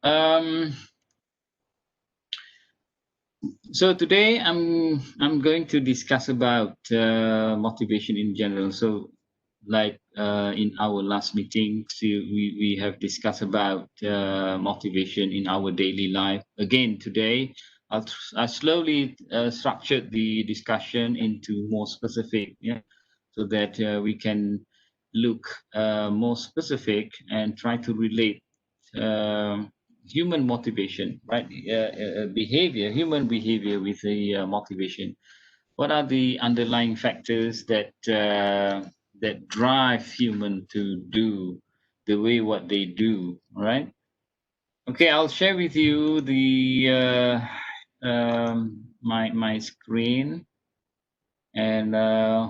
Um, so today I'm going to discuss about motivation in general. So, like in our last meeting, so we have discussed about motivation in our daily life. Again today, I slowly structured the discussion into more specific, yeah, so that we can look more specific and try to relate um human motivation, right? Behavior, human behavior with the motivation. What are the underlying factors that drive human to do the way what they do? All right. Okay, I'll share with you the my screen, and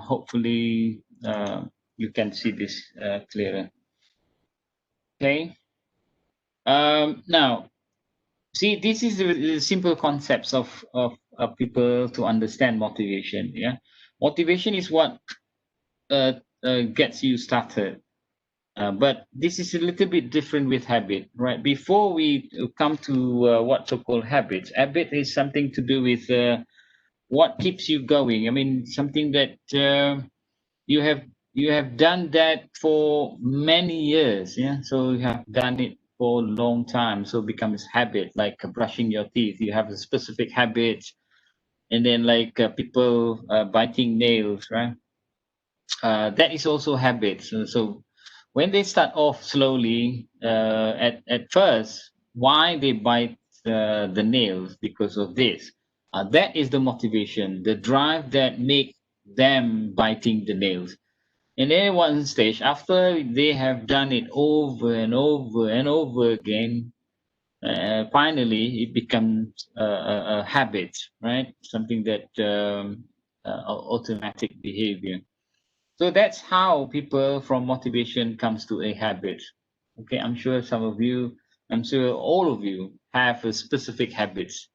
hopefully you can see this clearer. Okay. Now, see, this is the simple concepts of people to understand motivation. Yeah, motivation is what gets you started. But this is a little bit different with habit, right? Before we come to what so-called habits, habit is something to do with what keeps you going. I mean, something that you have you have done that for many years, yeah. So you have done it for a long time, so it becomes habit, like brushing your teeth. You have a specific habit, and then like people biting nails, right? That is also habits. So when they start off slowly, at first, why they bite the nails? Because of this. That is the motivation, the drive that make them biting the nails. And then at one stage, after they have done it over and over and over again, finally it becomes a habit, right? Something that automatic behavior. So that's how people from motivation comes to a habit. Okay, I'm sure some of you, I'm sure all of you have a specific habits.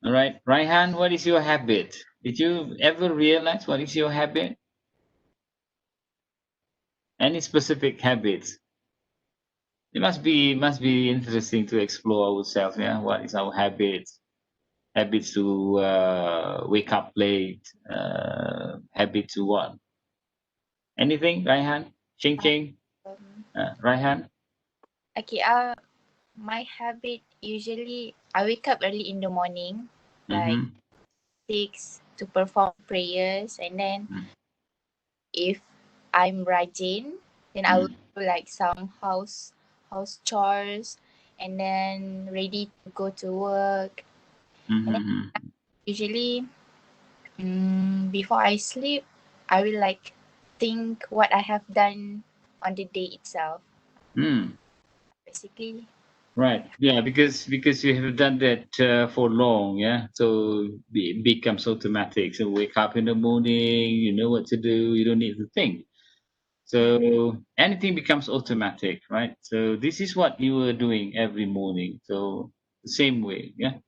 All right, Raihan, what is your habit? Did you ever realize what is your habit? Any specific habits? It must be interesting to explore ourselves. Yeah, what is our habits? Habits to wake up late. Habit to what? Anything, Raihan? Ching Ching, Um, Raihan. okay, my habit usually I wake up early in the morning, like Mm-hmm. 6 to perform prayers, and then if I'm rajin, then I will Mm-hmm. do like some house chores, and then ready to go to work. And then Mm-hmm. usually, before I sleep, I will like think what I have done on the day itself. Mm. Basically, Right. Yeah, because you have done that for long, yeah. So it becomes automatic. So wake up in the morning, you know what to do. You don't need to think. So anything becomes automatic, right? So this is what you were doing every morning. So the same way, yeah.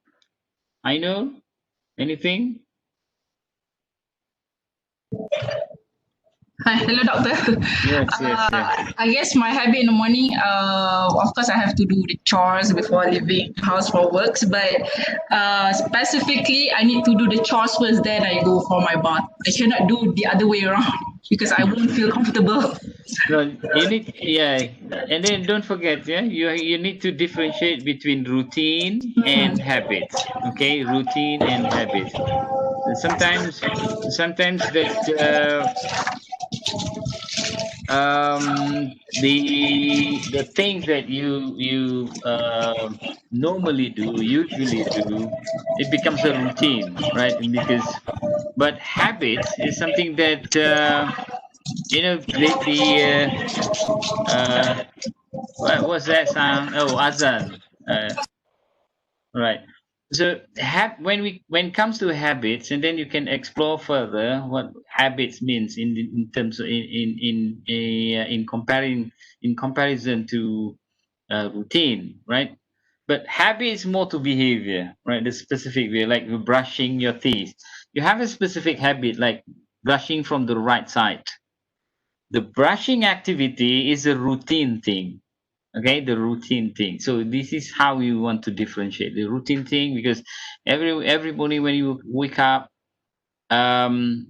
I know anything. Hi, hello, doctor. Yes, yes, yes. I guess my habit in the morning, of course, I have to do the chores before leaving house for works, but specifically, I need to do the chores first, then I go for my bath. I cannot do the other way around because I won't feel comfortable. So you need, yeah, and then don't forget, yeah, you need to differentiate between routine and habits. Okay, routine and habits. Sometimes, sometimes that the things that you normally do, usually do, it becomes a routine, right? And because, but habits is something that lately. What was that sound? Oh, Azan. Right. So when it comes to habits, and then you can explore further what habits means in terms of in comparison to routine, right? But habit is more to behavior, right? The specific way, like brushing your teeth. You have a specific habit, like brushing from the right side. The brushing activity is a routine thing, Okay, the routine thing. So this is how you want to differentiate the routine thing, because every morning when you wake up, you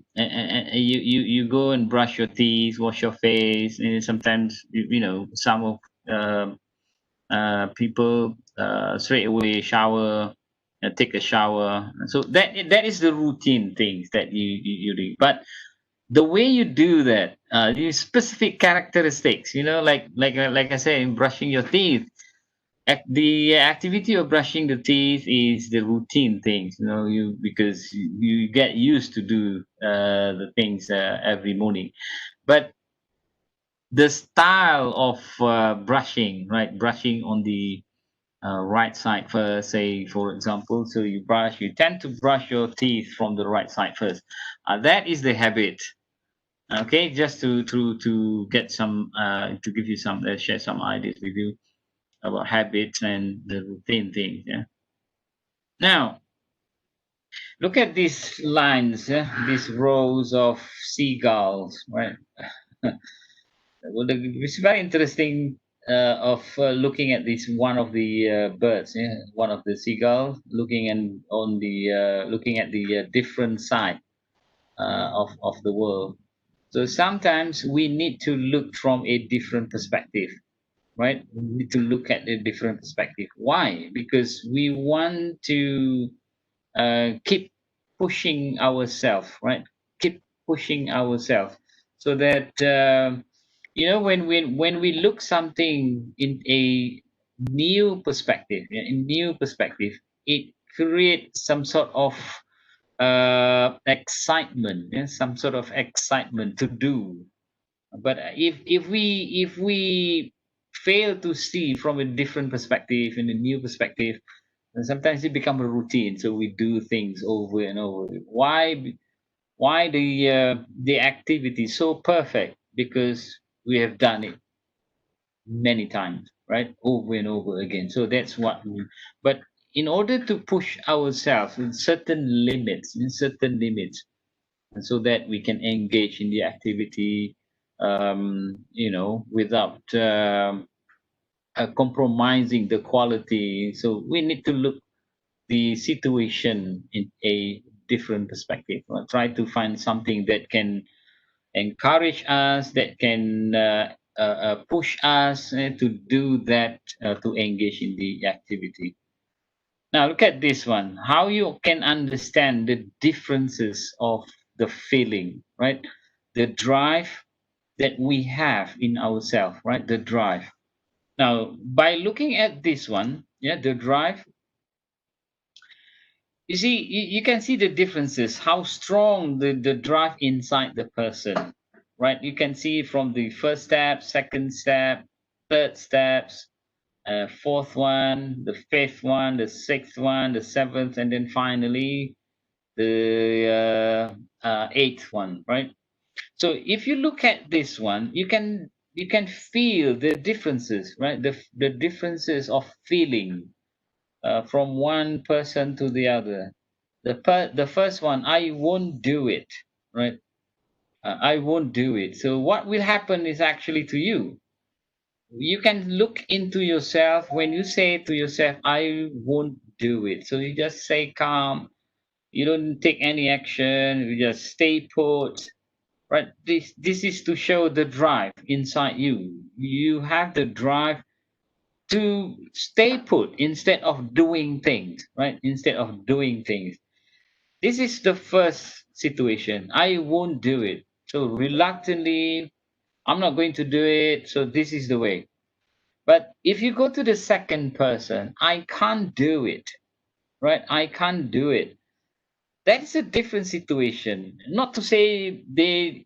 go and brush your teeth, wash your face, and sometimes some of um people straight away shower, take a shower. So that is the routine things that you do. But the way you do that, the specific characteristics, like I said, in brushing your teeth, the activity of brushing the teeth is the routine things, because you get used to do the things every morning. But the style of brushing, right? Brushing on the right side first, say for example, so you tend to brush your teeth from the right side first. That is the habit. Okay, just to get some to give you some share some ideas with you about habits and the routine things. Yeah. Now look at these lines, these rows of seagulls, right? Well, it's very interesting of looking at this one of the birds, yeah, one of the seagulls, looking at the different side of the world. So sometimes we need to look from a different perspective, right? We need to look at a different perspective. Why? Because we want to keep pushing ourselves, right? Keep pushing ourselves, so that when we look something in a new perspective, yeah, in new perspective, it creates some sort of excitement, yeah, some sort of excitement to do. But if we fail to see from a different perspective, in a new perspective, and sometimes it become a routine, so we do things over and over. Why the activity so perfect? Because we have done it many times, right? Over and over again. So that's what we, but in order to push ourselves in certain limits, and so that we can engage in the activity, without compromising the quality. So we need to look the situation in a different perspective. Try to find something that can encourage us, that can push us to do that, to engage in the activity. Now, look at this one. How you can understand the differences of the feeling, right? The drive that we have in ourselves, right? The drive. Now, by looking at this one, yeah, the drive, you see, you can see the differences, how strong the drive inside the person, right? You can see from the first step, second step, third steps, fourth one, the fifth one, the sixth one, the seventh, and then finally the eighth one, right? So if you look at this one, you can feel the differences, right? The differences of feeling from one person to the other. The first one, I won't do it, right? I won't do it. So what will happen is actually to you. You can look into yourself when you say to yourself, I won't do it. So you just say calm. You don't take any action. You just stay put, right? This is to show the drive inside you. You have the drive to stay put instead of doing things, right? Instead of doing things. This is the first situation. I won't do it. So reluctantly, I'm not going to do it. So this is the way. But if you go to the second person, I can't do it, right? I can't do it. That's a different situation. Not to say the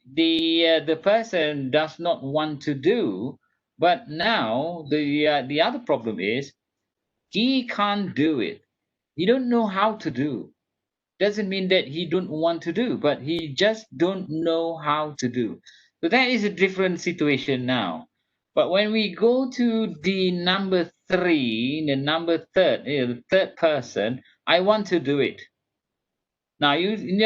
person does not want to do, but now the other problem is he can't do it. He don't know how to do. Doesn't mean that he don't want to do, but he just don't know how to do. So that is a different situation now. But when we go to the number three, the number third, the third person, I want to do it. Now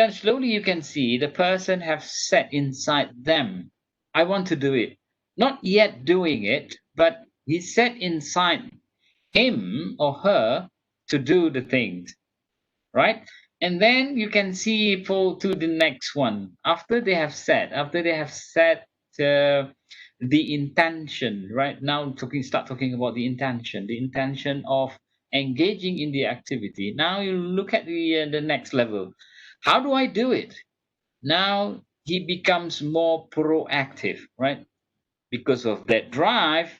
slowly you can see the person have set inside them, I want to do it. Not yet doing it, but He set inside him or her to do the things, right? And then you can see for to the next one. After they have set the intention, right? Now start talking about the intention of engaging in the activity. Now you look at the next level. How do I do it? Now he becomes more proactive, right? Because of that drive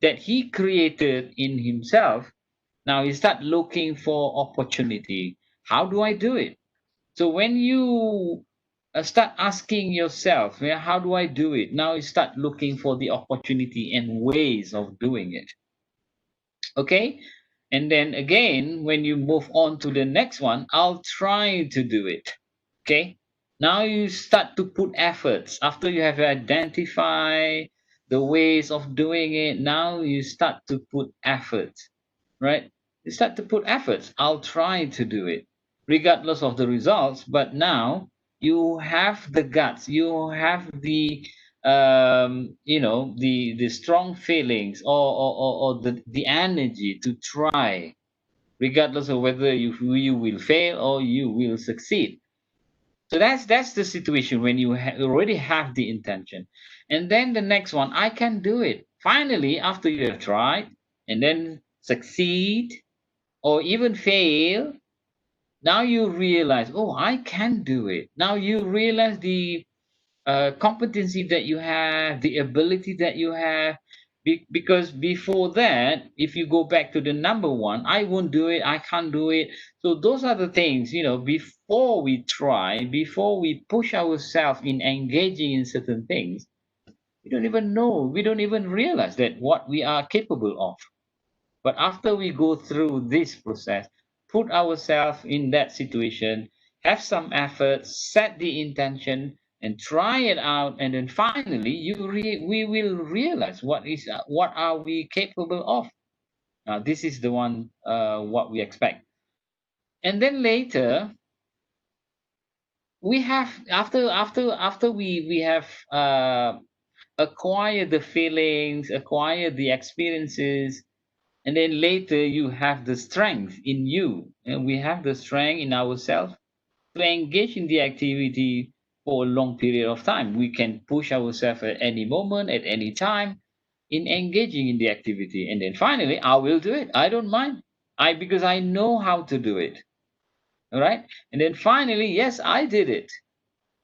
that he created in himself. Now you start looking for opportunity. How do I do it? So when you start asking yourself, yeah, how do I do it? Now you start looking for the opportunity and ways of doing it. Okay? And then again, when you move on to the next one, I'll try to do it. Okay? Now you start to put efforts. After you have identified the ways of doing it, now you start to put efforts, right? You start to put efforts. I'll try to do it, regardless of the results. But now you have the guts, you have the strong feelings or the energy to try, regardless of whether you will fail or you will succeed. So that's the situation when you already have the intention. And then the next one, I can do it. Finally, after you have tried and then succeed or even fail, now you realize, oh, I can do it. Now you realize the competency that you have, the ability that you have. Because before that, if you go back to the number one, I won't do it, I can't do it. So those are the things, before we try, before we push ourselves in engaging in certain things, we don't even know, we don't even realize that what we are capable of. But after we go through this process, put ourselves in that situation, have some effort, set the intention, and try it out, and then finally we will realize what are we capable of. Now this is the one what we expect, and then later we have after we have acquired the feelings, acquired the experiences. And then later you have the strength in you, and we have the strength in ourselves to engage in the activity for a long period of time. We can push ourselves at any moment, at any time, in engaging in the activity. And then finally, I will do it. I don't mind. Because I know how to do it. All right. And then finally, yes, I did it.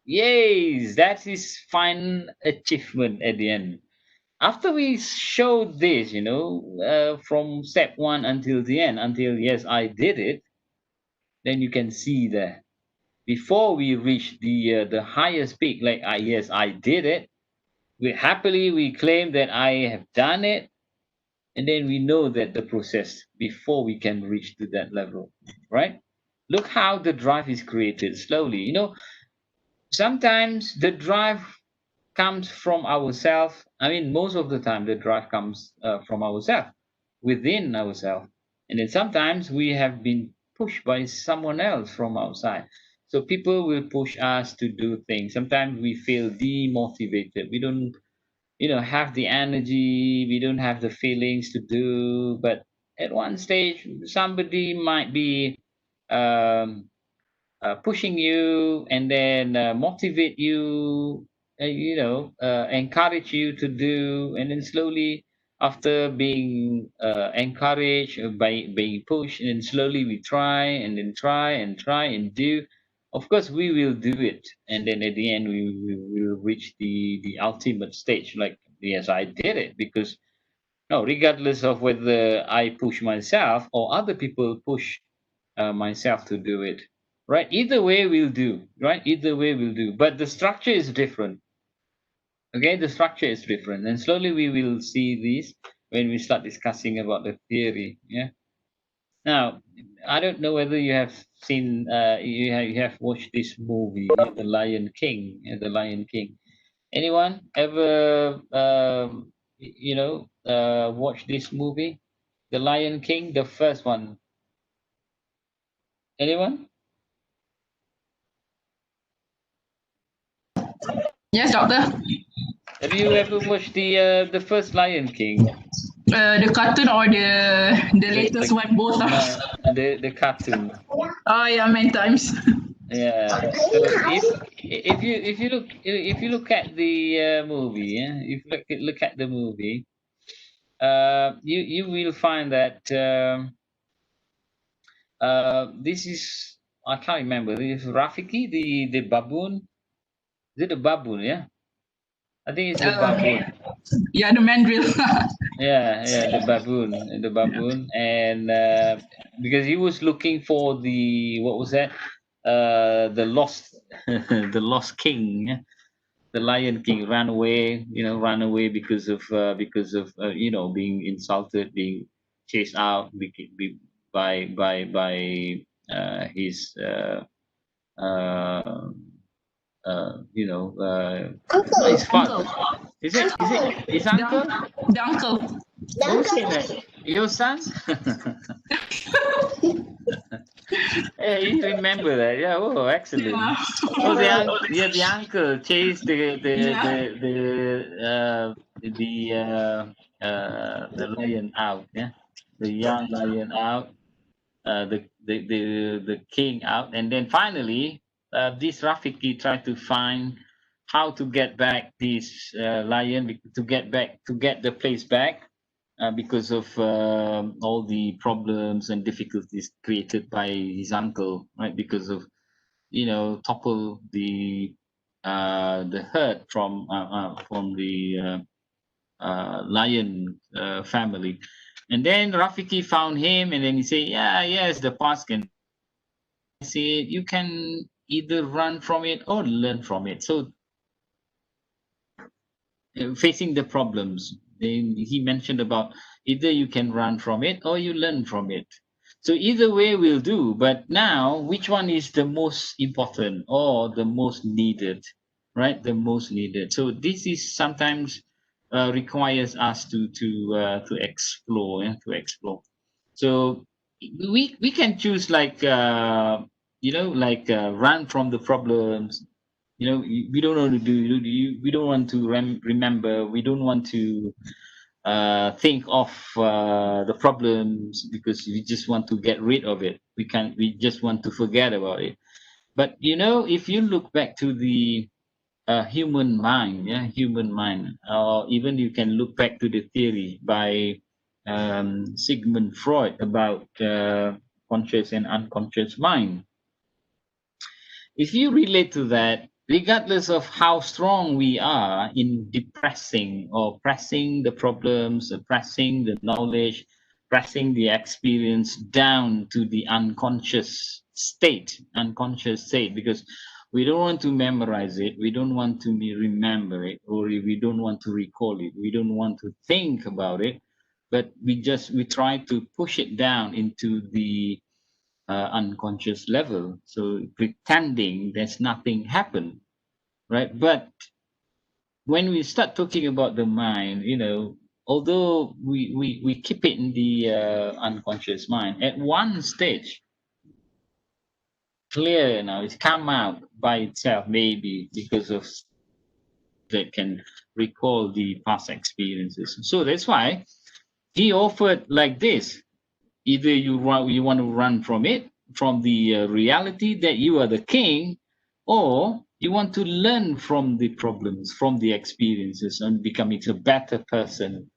Yes, that is fine achievement at the end. After we showed this, from step one until the end, until yes, I did it, then you can see that before we reach the highest peak, like yes, I did it. We claim that I have done it, and then we know that the process before we can reach to that level, right? Look how the drive is created slowly. Sometimes the drive comes from ourselves. I mean, most of the time, the drive comes from ourselves, within ourselves. And then sometimes we have been pushed by someone else from outside. So people will push us to do things. Sometimes we feel demotivated. We don't, have the energy. We don't have the feelings to do. But at one stage, somebody might be um, pushing you and then motivate you, encourage you to do, and then slowly, after being encouraged by being pushed, and then slowly we try and then try and try and do. Of course, we will do it, and then at the end, we will reach the ultimate stage. Like, yes, I did it, because no, regardless of whether I push myself or other people push myself to do it, right? Either way will do, right? Either way will do, but the structure is different. Okay, the structure is different, and slowly we will see this when we start discussing about the theory. Yeah. Now, I don't know whether you have seen, you have watched this movie, The Lion King. The Lion King. Anyone ever, watch this movie, The Lion King, the first one? Anyone? Yes, doctor. Have you ever watched the first Lion King? The cartoon or the latest one, both are. The cartoon. Oh yeah, many times. Yeah. So if you look at the movie, yeah, if you look at the movie, you will find that this is, I can't remember. This is Rafiki, the baboon. Is it the baboon? Yeah, I think it's the baboon. Yeah, the mandrill. Yeah, the baboon, and because he was looking for the, what was that? The lost, the lost king. Yeah? The Lion King ran away, ran away because of being insulted, being chased out by his uh, not his father. Is it his uncle? The uncle. Who said that? Your son? Hey, you remember that? Yeah. Oh, excellent. Yeah. Oh, the uncle chased the lion out. Yeah, the young lion out. The king out, and then finally, this Rafiki tried to find how to get back this lion, to get the place back, because of all the problems and difficulties created by his uncle, right? Because of, topple the herd from the lion family. And then Rafiki found him, and then he said, "Yeah, yes, the past can." I said, "You can either run from it or learn from it." So, facing the problems, then he mentioned about either you can run from it or you learn from it. So either way will do. But now, which one is the most important or the most needed, right? The most needed. So this is sometimes requires us to explore and to explore. So we can choose, like run from the problems. We don't want to we don't want to remember. We don't want to think of the problems, because we just want to get rid of it. We just want to forget about it. But if you look back to the human mind, yeah, human mind, or even you can look back to the theory by Sigmund Freud about conscious and unconscious mind. If you relate to that, regardless of how strong we are in depressing or pressing the problems, pressing the knowledge, pressing the experience down to the unconscious state, because we don't want to memorize it, we don't want to remember it, or we don't want to recall it, we don't want to think about it, but we try to push it down into the unconscious level. So pretending there's nothing happened, right? But when we start talking about the mind, although we keep it in the unconscious mind, at one stage, clear now, it's come out by itself, maybe because of that can recall the past experiences. So that's why he offered like this: either you want to run from it, from the reality that you are the king, or you want to learn from the problems, from the experiences, and becoming a better person.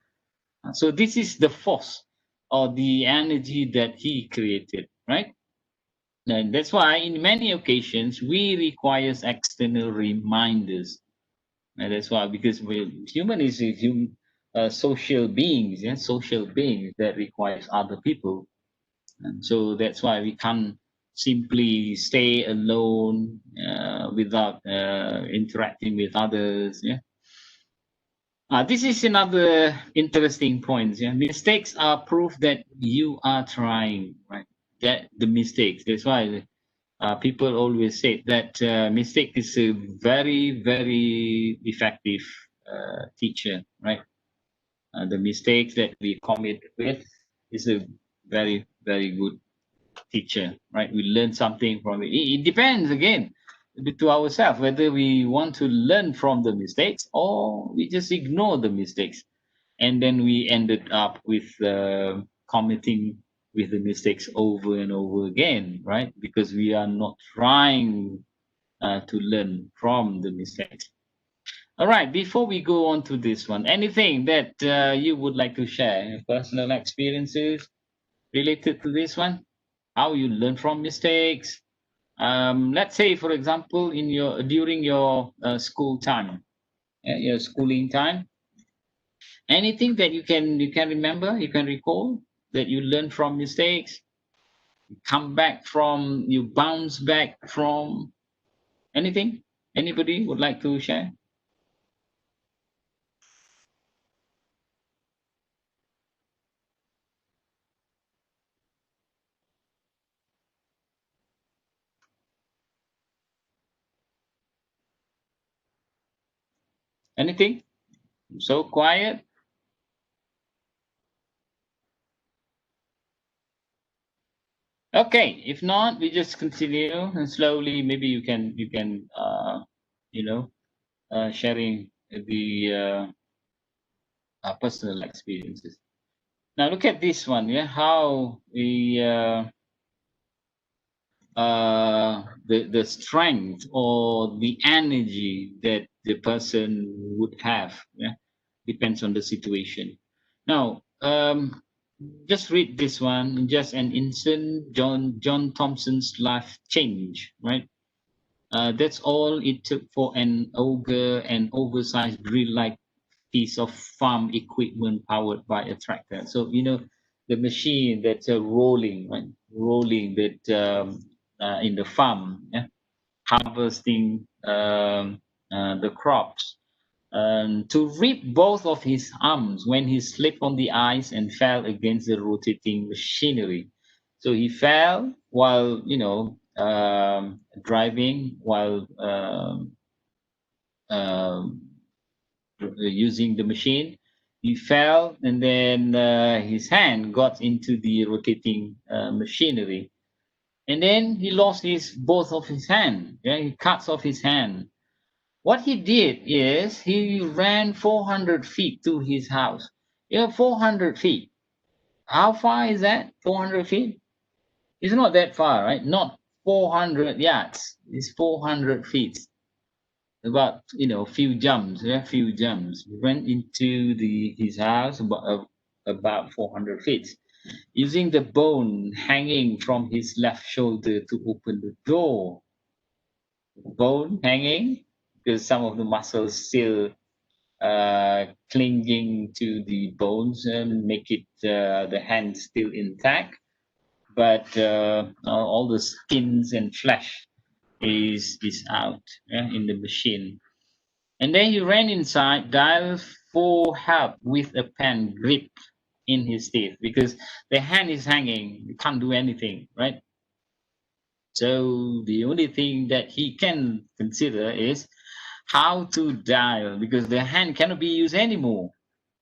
So this is the force or the energy that he created, right? And that's why in many occasions we requires external reminders. And that's why, because human is social beings, yeah, social beings that requires other people. And so that's why we can't simply stay alone without interacting with others. Yeah. This is another interesting point. Yeah. Mistakes are proof that you are trying, right? That the mistakes. That's why people always say that mistake is a very, very effective teacher, right? The mistakes that we commit with is a very, very good teacher, right? We learn something from it. It depends again to ourselves whether we want to learn from the mistakes or we just ignore the mistakes. and then we ended up with committing with the mistakes over and over again, right? Because we are not trying to learn from the mistakes. All right, before we go on to this one, anything that you would like to share, personal experiences related to this one? How you learn from mistakes? Let's say, for example, in your during your school time, your schooling time, anything that you can remember, you can recall that you learn from mistakes, come back from, you bounce back from anything. Anybody would like to share? Anything? So quiet. Okay, if not, we just continue and slowly. Maybe you can you know sharing the personal experiences. Now look at this one. Yeah, how the strength or the energy that the person would have, yeah, depends on the situation. Now, just read this one. Just an instant, John Thompson's life change, right? That's all it took for an oversized drill-like piece of farm equipment powered by a tractor. So the machine that's rolling, right? Rolling that in the farm, yeah? Harvesting the crops. To rip both of his arms when he slipped on the ice and fell against the rotating machinery. So he fell while driving, while using the machine. He fell, and then his hand got into the rotating machinery, and then he lost his both of his hand. Yeah, he cuts off his hand. What he did is he ran 400 feet to his house. 400 feet. How far is that? 400 feet? It's not that far, right? Not 400 yards. It's 400 feet. About few jumps, yeah, few jumps. We went into his house about 400 feet, using the bone hanging from his left shoulder to open the door. Bone hanging because some of the muscles still clinging to the bones and make it the hand still intact, but all the skins and flesh is out, yeah, in the machine. And then he ran inside, dialed for help with a pen grip in his teeth because the hand is hanging. He can't do anything, right? So the only thing that he can consider is how to dial because the hand cannot be used anymore,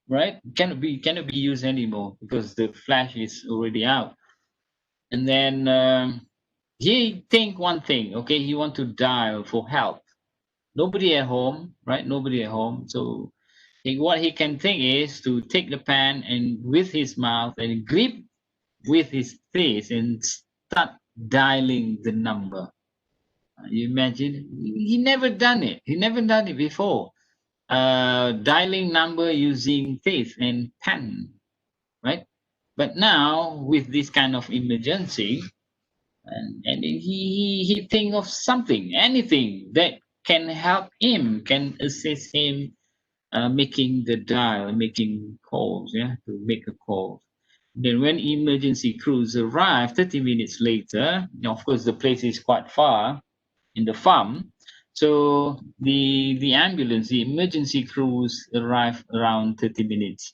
right? Cannot be used anymore because the flash is already out. And then he think one thing. Okay, he want to dial for help. Nobody at home, right? Nobody at home. So what he can think is to take the pen and with his mouth and grip with his face and start dialing the number. You imagine he never done it. He never done it before. Dialing number using teeth and pen, right? But now with this kind of emergency, and he think of something, anything that can help him, can assist him making the dial, making calls, yeah, to make a call. Then when emergency crews arrive 30 minutes later, of course the place is quite far in the farm. So the ambulance, the emergency crews arrive around 30 minutes.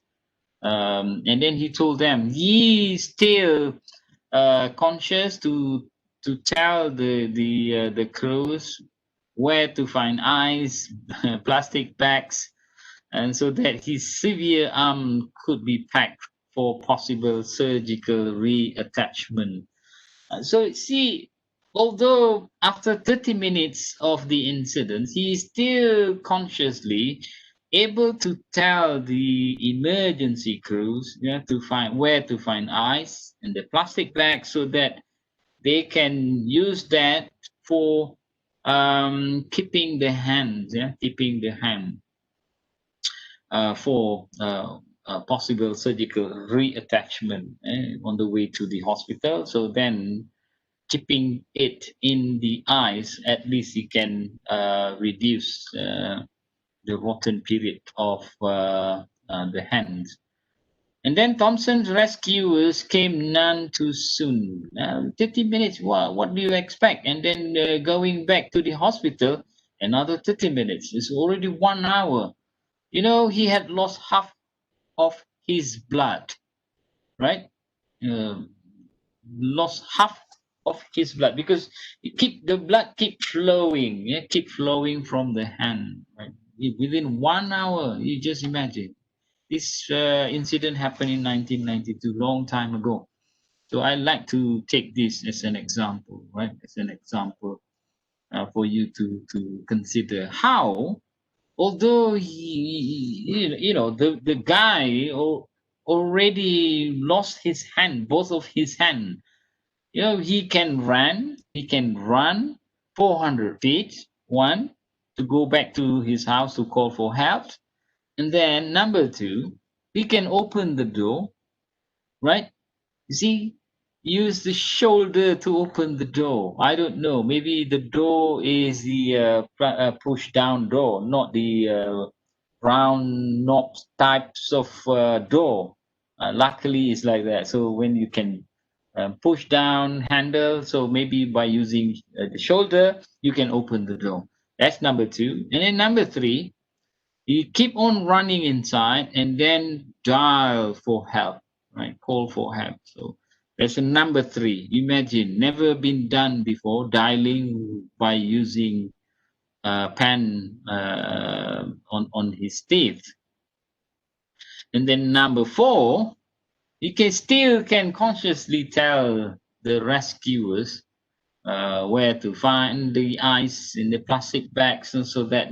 And then he told them he still conscious to tell the crews where to find ice, plastic bags, and so that his severe arm could be packed for possible surgical reattachment. So see, although after 30 minutes of the incident, he still consciously able to tell the emergency crews, to find where to find ice and the plastic bag so that they can use that for keeping the hand, keeping the hand for possible surgical reattachment on the way to the hospital. So then keeping it in the ice, at least you can reduce the rotten period of the hands. And then Thompson's rescuers came none too soon. 30 minutes, what do you expect? And then going back to the hospital, another 30 minutes. It's already 1 hour. You know, he had lost half of his blood, right? Uh, Lost half of his blood because the blood keep flowing, keep flowing from the hand, right? Within 1 hour, you just imagine. This incident happened in 1992, long time ago. So I like to take this as an example, right? As an example for you to consider how, although the guy already lost his hand, both of his hand. He can run 400 feet, one, to go back to his house to call for help. And then number two, he can open the door, right? You see, use the shoulder to open the door. I don't know. Maybe the door is the push down door, not the round knob types of door. Luckily, it's like that. So when you can push down handle, so maybe by using the shoulder, you can open the door. That's number two. And then number three, you keep on running inside and then dial for help, right? Call for help. So that's a number three. Imagine, never been done before, dialing by using pen on his teeth. And then number four, you can consciously tell the rescuers where to find the ice in the plastic bags, so that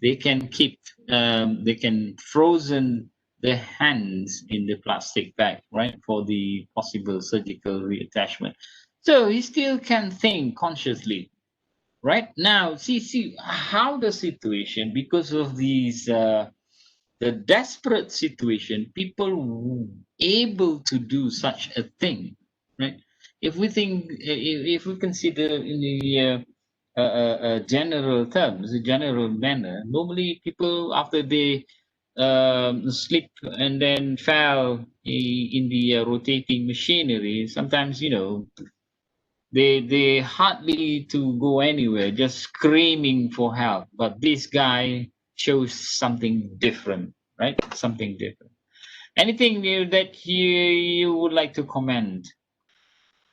they can keep they can frozen the hands in the plastic bag, right, for the possible surgical reattachment. So he still can think consciously, right? Now see how the situation, because of these the desperate situation, people able to do such a thing, right? If we think, if we consider in the general terms, a general manner, normally people after they slip and then fell in the rotating machinery, sometimes they hardly to go anywhere, just screaming for help. But this guy shows something different, right? Something different. Anything that you would like to comment?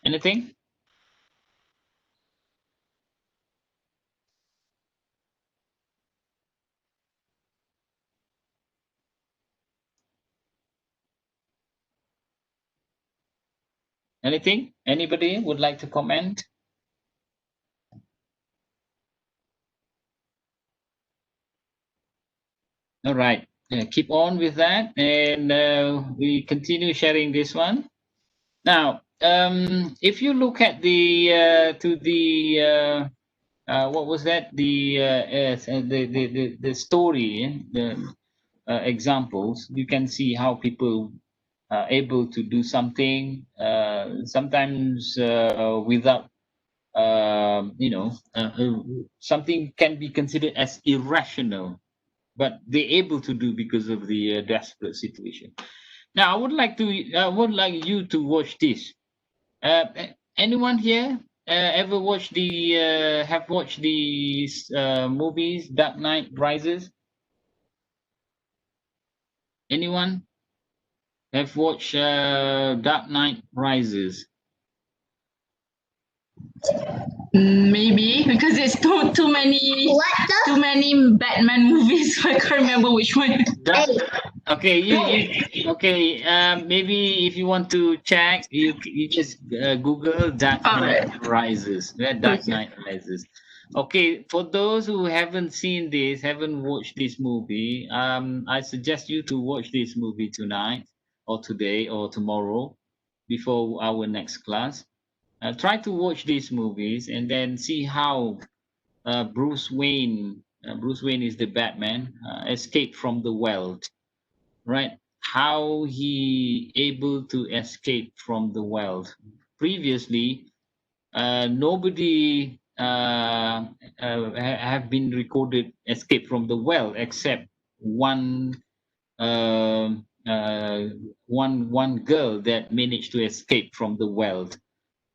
Anything? Anything? Anybody would like to comment? All right. Keep on with that, and we continue sharing this one. Now, if you look at what was that? The story, the examples. You can see how people are able to do something. Sometimes without, something can be considered as irrational, but they're able to do because of the desperate situation. Now, I would like you to watch this. Anyone here ever watched have watched these movies, Dark Knight Rises? Anyone have watched Dark Knight Rises? Maybe because there's too many Batman movies, so I can't remember which one. Okay, okay. Maybe if you want to check, you just Google Dark Knight Rises. Dark Knight Rises. Okay, for those who haven't seen this, haven't watched this movie, I suggest you to watch this movie tonight or today or tomorrow before our next class. Try to watch these movies and then see how Bruce Wayne is the Batman, escaped from the world, right? How he able to escape from the world. Previously, nobody have been recorded escape from the well except one um one girl that managed to escape from the well.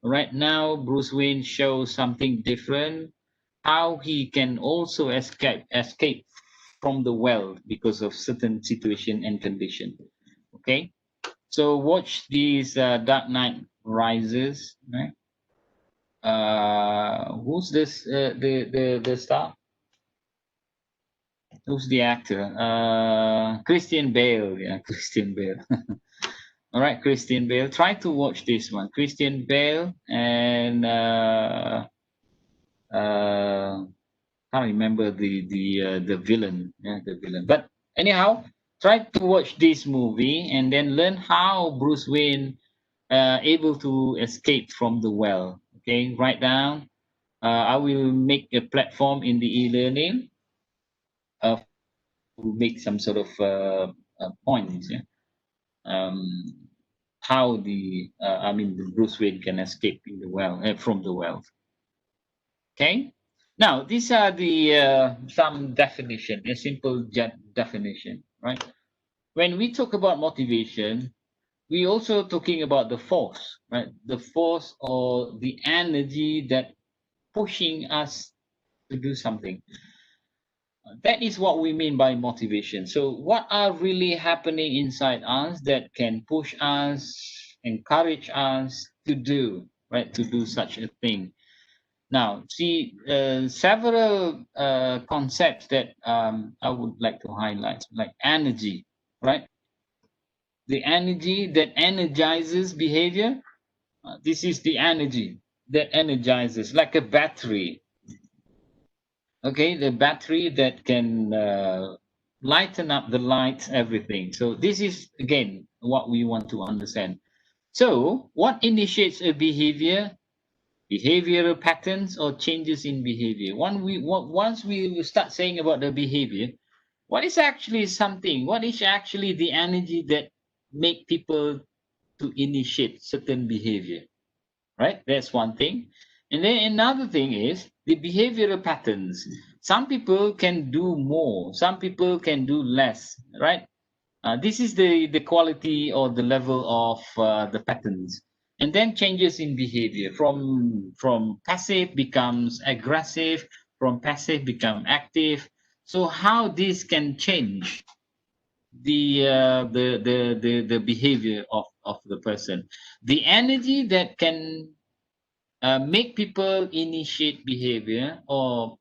Right now, Bruce Wayne shows something different. How he can also escape from the well because of certain situation and condition. Okay, so watch these Dark Knight Rises, right? Who's this? The star? Who's the actor? Christian Bale. Yeah, Christian Bale. All right, Christian Bale. Try to watch this one. Christian Bale and can't remember the villain. Yeah, the villain. But anyhow, try to watch this movie and then learn how Bruce Wayne able to escape from the well. Okay, write down. I will make a platform in the e-learning to make some sort of points. Yeah? Um, how the Bruce Wayne can escape in the well from the well. Okay. Now these are the some definition, a simple definition, right? When we talk about motivation, we also talking about the force, right? The force or the energy that pushing us to do something. That is what we mean by motivation. So what are really happening inside us that can push us, encourage us to do, right? To do such a thing. Now, see, several concepts that I would like to highlight, like energy, right? The energy that energizes behavior. This is the energy that energizes, like a battery. Okay, the battery that can lighten up the lights, everything. So this is again what we want to understand. So what initiates a behavior? Behavioral patterns or changes in behavior. Once we start saying about the behavior, what is actually something? What is actually the energy that make people to initiate certain behavior? Right? That's one thing. And then another thing is the behavioral patterns. Some people can do more, some people can do less, right? This is the quality or the level of the patterns. And then changes in behavior from passive becomes aggressive, from passive become active. So how this can change the behavior of the person, the energy that can make people initiate behavior or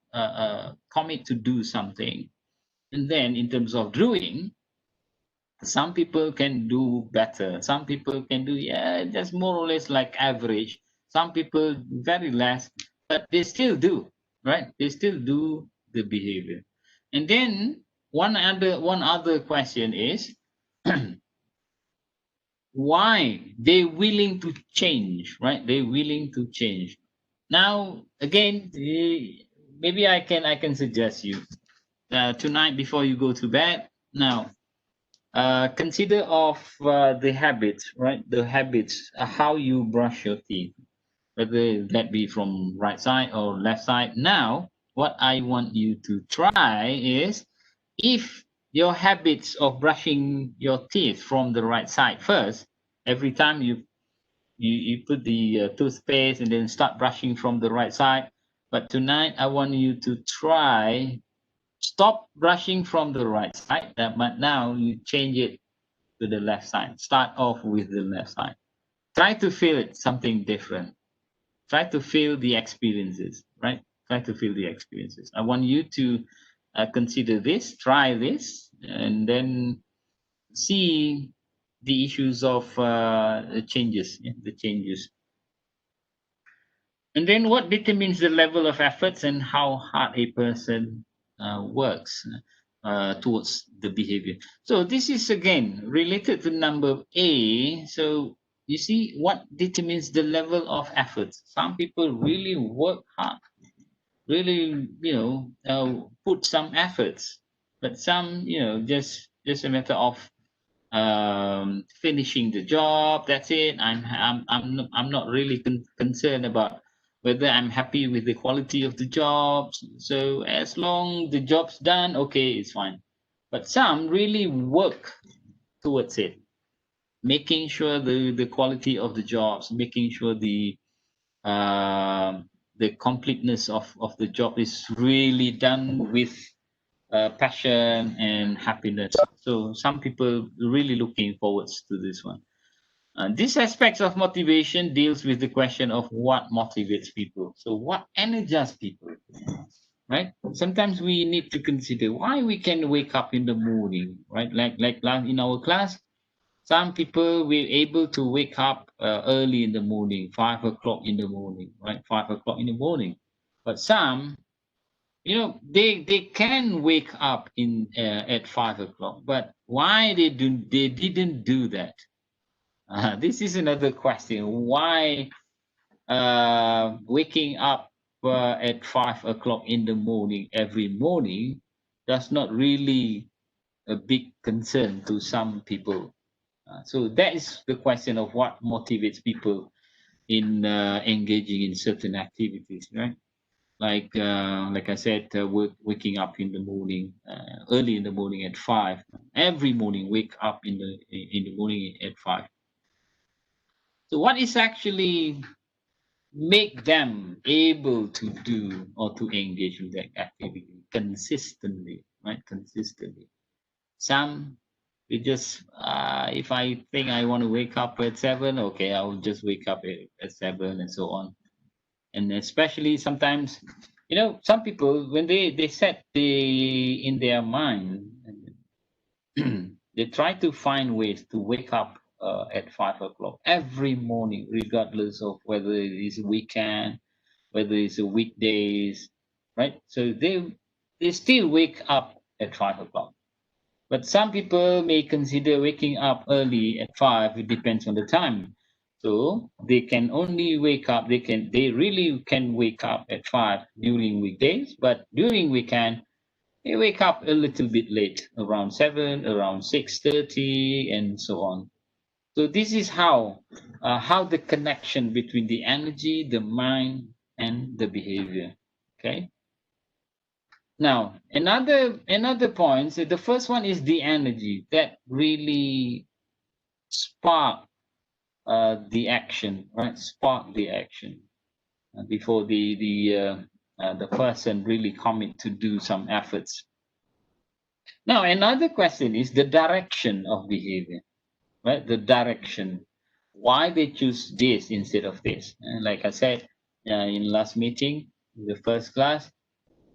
commit to do something. And then in terms of doing, some people can do better. Some people can do, yeah, just more or less like average. Some people very less, but they still do, right? They still do the behavior. And then one other question is why they willing to change, right? They willing to change. Now, again, maybe I can suggest you tonight before you go to bed. Now, consider of the habits, right? The habits, how you brush your teeth, whether that be from right side or left side. Now, what I want you to try is if your habits of brushing your teeth from the right side first, every time you put the toothpaste and then start brushing from the right side. But tonight, I want you to try stop brushing from the right side, but now you change it to the left side. Start off with the left side. Try to feel it something different. Try to feel the experiences, right? Try to feel the experiences. I want you to consider this, try this, and then see the issues of the changes, yeah, the changes. And then what determines the level of efforts and how hard a person works towards the behavior? So this is again related to number A. So you see what determines the level of efforts. Some people really work hard, really, put some efforts, but some, just a matter of finishing the job. That's it. I'm not really concerned about whether I'm happy with the quality of the job. So as long the job's done, okay, it's fine. But some really work towards it, making sure the quality of the jobs, making sure the completeness of the job is really done with passion and happiness. So some people really looking forwards to this one. This aspects of motivation deals with the question of what motivates people. So what energizes people, right? Sometimes we need to consider why we can wake up in the morning, right? Like in our class, some people were able to wake up early in the morning, 5 o'clock in the morning, right? 5 o'clock in the morning. But some, they can wake up in at 5 o'clock. But why they didn't do that? This is another question. Why waking up at 5 o'clock in the morning every morning does not really a big concern to some people. So that is the question of what motivates people in engaging in certain activities, right? Like I said, waking up in the morning, early in the morning at 5. Every morning, wake up in the morning at 5. So what is actually make them able to do or to engage in that activity consistently, right? Consistently. Some we just if I think I want to wake up at 7, okay, I will just wake up at 7 and so on. And especially sometimes, some people when they set in their mind, they try to find ways to wake up at 5 o'clock every morning, regardless of whether it is a weekend, whether it's a weekdays, right? So they still wake up at 5 o'clock. But some people may consider waking up early at 5. It depends on the time. So they can only wake up. They really can wake up at 5 during weekdays, but during weekend they wake up a little bit late, around 7, around 6:30, and so on. So this is how the connection between the energy, the mind, and the behavior. Okay. Now another point. So the first one is the energy that really spark the action, right? Spark the action before the person really commit to do some efforts. Now another question is the direction of behavior, right? The direction. Why they choose this instead of this? And like I said in last meeting, the first class,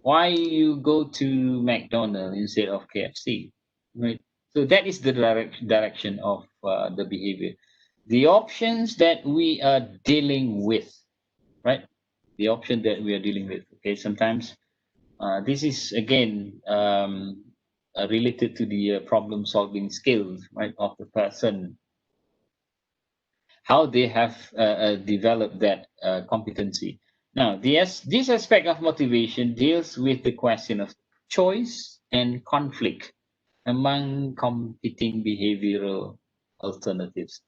why you go to McDonald's instead of KFC, right? So that is the direction of the behavior. The options that we are dealing with, right? The option that we are dealing with. Okay, sometimes this is again related to the problem-solving skills, right, of the person, how they have developed that competency. Now, this aspect of motivation deals with the question of choice and conflict among competing behavioral alternatives.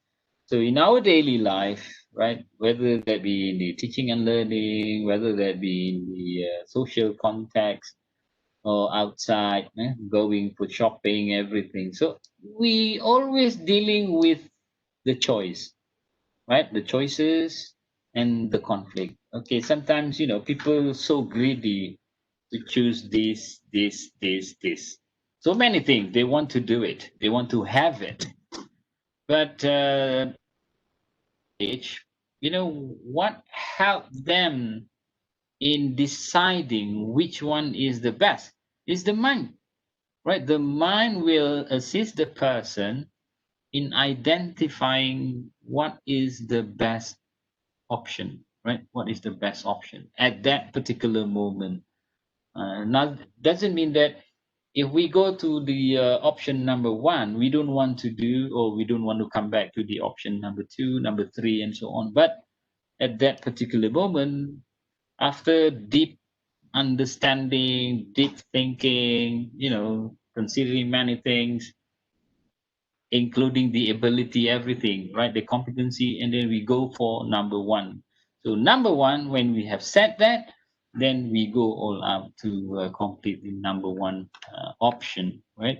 So in our daily life, right, whether that be in the teaching and learning, whether that be in the social context or outside, going for shopping, everything. So we always dealing with the choice, right? The choices and the conflict. Okay, sometimes people so greedy to choose this. So many things they want to do it. They want to have it, but what helped them in deciding which one is the best is the mind, right? The mind will assist the person in identifying what is the best option, right? What is the best option at that particular moment? Now, doesn't mean that if we go to the option number one, we don't want to do, or we don't want to come back to the option number two, number three, and so on. But at that particular moment, after deep understanding, deep thinking, considering many things, including the ability, everything, right? The competency, and then we go for number one. So number one, when we have said that, then we go all out to complete the number one option, right?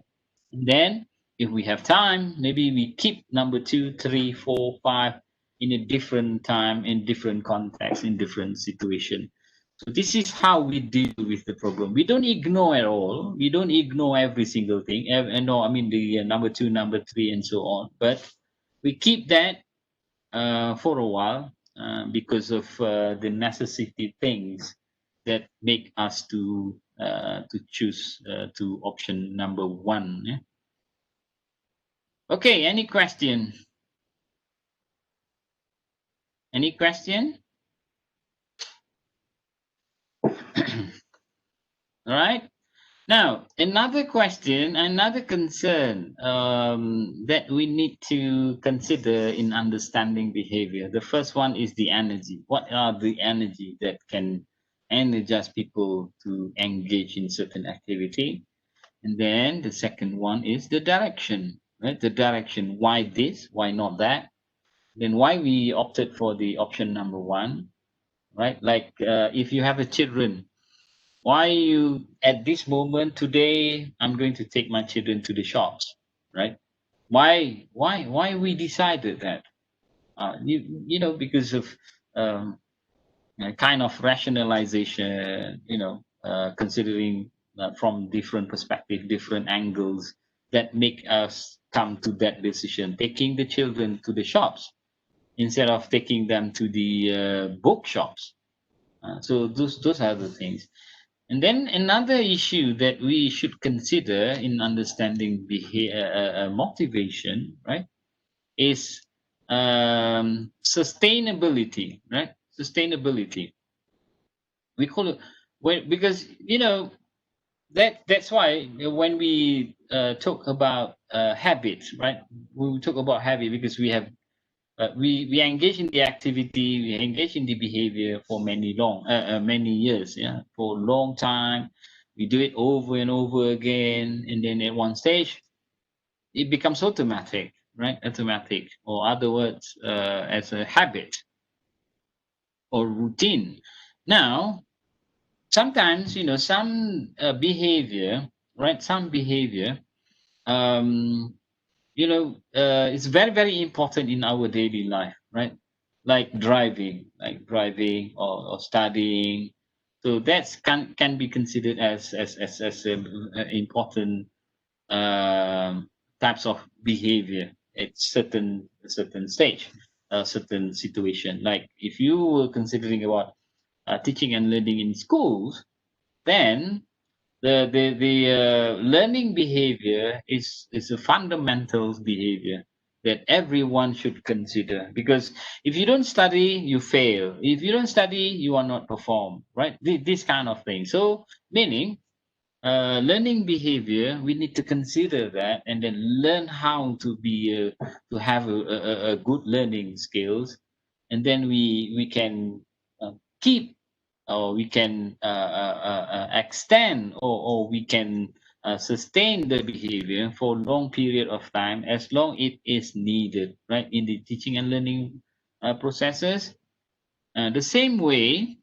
And then if we have time, maybe we keep number two, three, four, five in a different time, in different context, in different situation. So this is how we deal with the problem. We don't ignore at all. We don't ignore every single thing. No, I mean the number two, number three, and so on. But we keep that for a while because of the necessity things that make us to choose to option number one. Yeah? Okay. Any question? Any question? All right. Now, another question, another concern that we need to consider in understanding behavior. The first one is the energy. What are the energy that can energize people to engage in certain activity? And then the second one is the direction, right? The direction. Why this? Why not that? Then why we opted for the option number one, right? Like if you have a children, why you at this moment today I'm going to take my children to the shops, right? Why we decided that? Because of a kind of rationalization, considering from different perspective, different angles that make us come to that decision, taking the children to the shops instead of taking them to the bookshops. So those are the things. And then another issue that we should consider in understanding motivation, right, is sustainability, right? Sustainability. We call it because that's why when we talk about habits, right? We talk about habit because we engage in the activity, we engage in the behavior for many years, yeah, for a long time. We do it over and over again, and then at one stage, it becomes automatic, right? Automatic, or other words, as a habit or routine. Now, sometimes, some behavior, right? Some behavior, um, it's very, very important in our daily life, right? Like driving or studying. So that's can be considered as important types of behavior at certain stage, a certain situation. Like if you were considering about teaching and learning in schools, then the learning behavior is a fundamental behavior that everyone should consider, because if you don't study you fail, if you don't study you are not perform, right? This kind of thing. So meaning learning behavior, we need to consider that and then learn how to be to have a good learning skills, and then we can keep, or we can extend, or we can sustain the behavior for a long period of time as long it is needed, right, in the teaching and learning processes. The same way,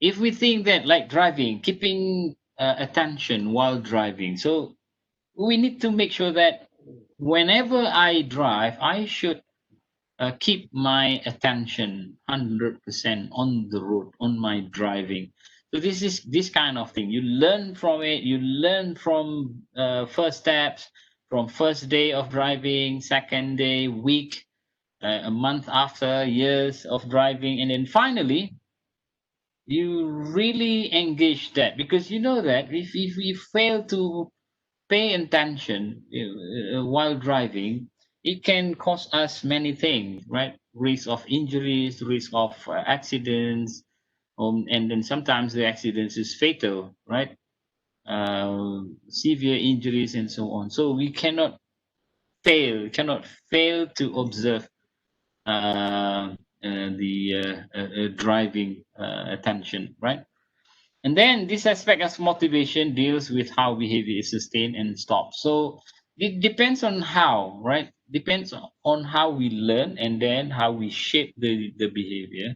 if we think that like driving, keeping attention while driving, so we need to make sure that whenever I drive, I should keep my attention 100% on the road, on my driving. So this is this kind of thing. You learn from it. You learn from first steps, from first day of driving, second day, week, a month after, years of driving, and then finally you really engage that, because you know that if we fail to pay attention while driving, it can cost us many things, right? risk of injuries, risk of accidents, and then sometimes the accidents is fatal, right? Severe injuries and so on. So we cannot fail to observe the driving attention, right? And then this aspect of motivation deals with how behavior is sustained and stopped. So it depends on how, right? Depends on how we learn, and then how we shape the behavior,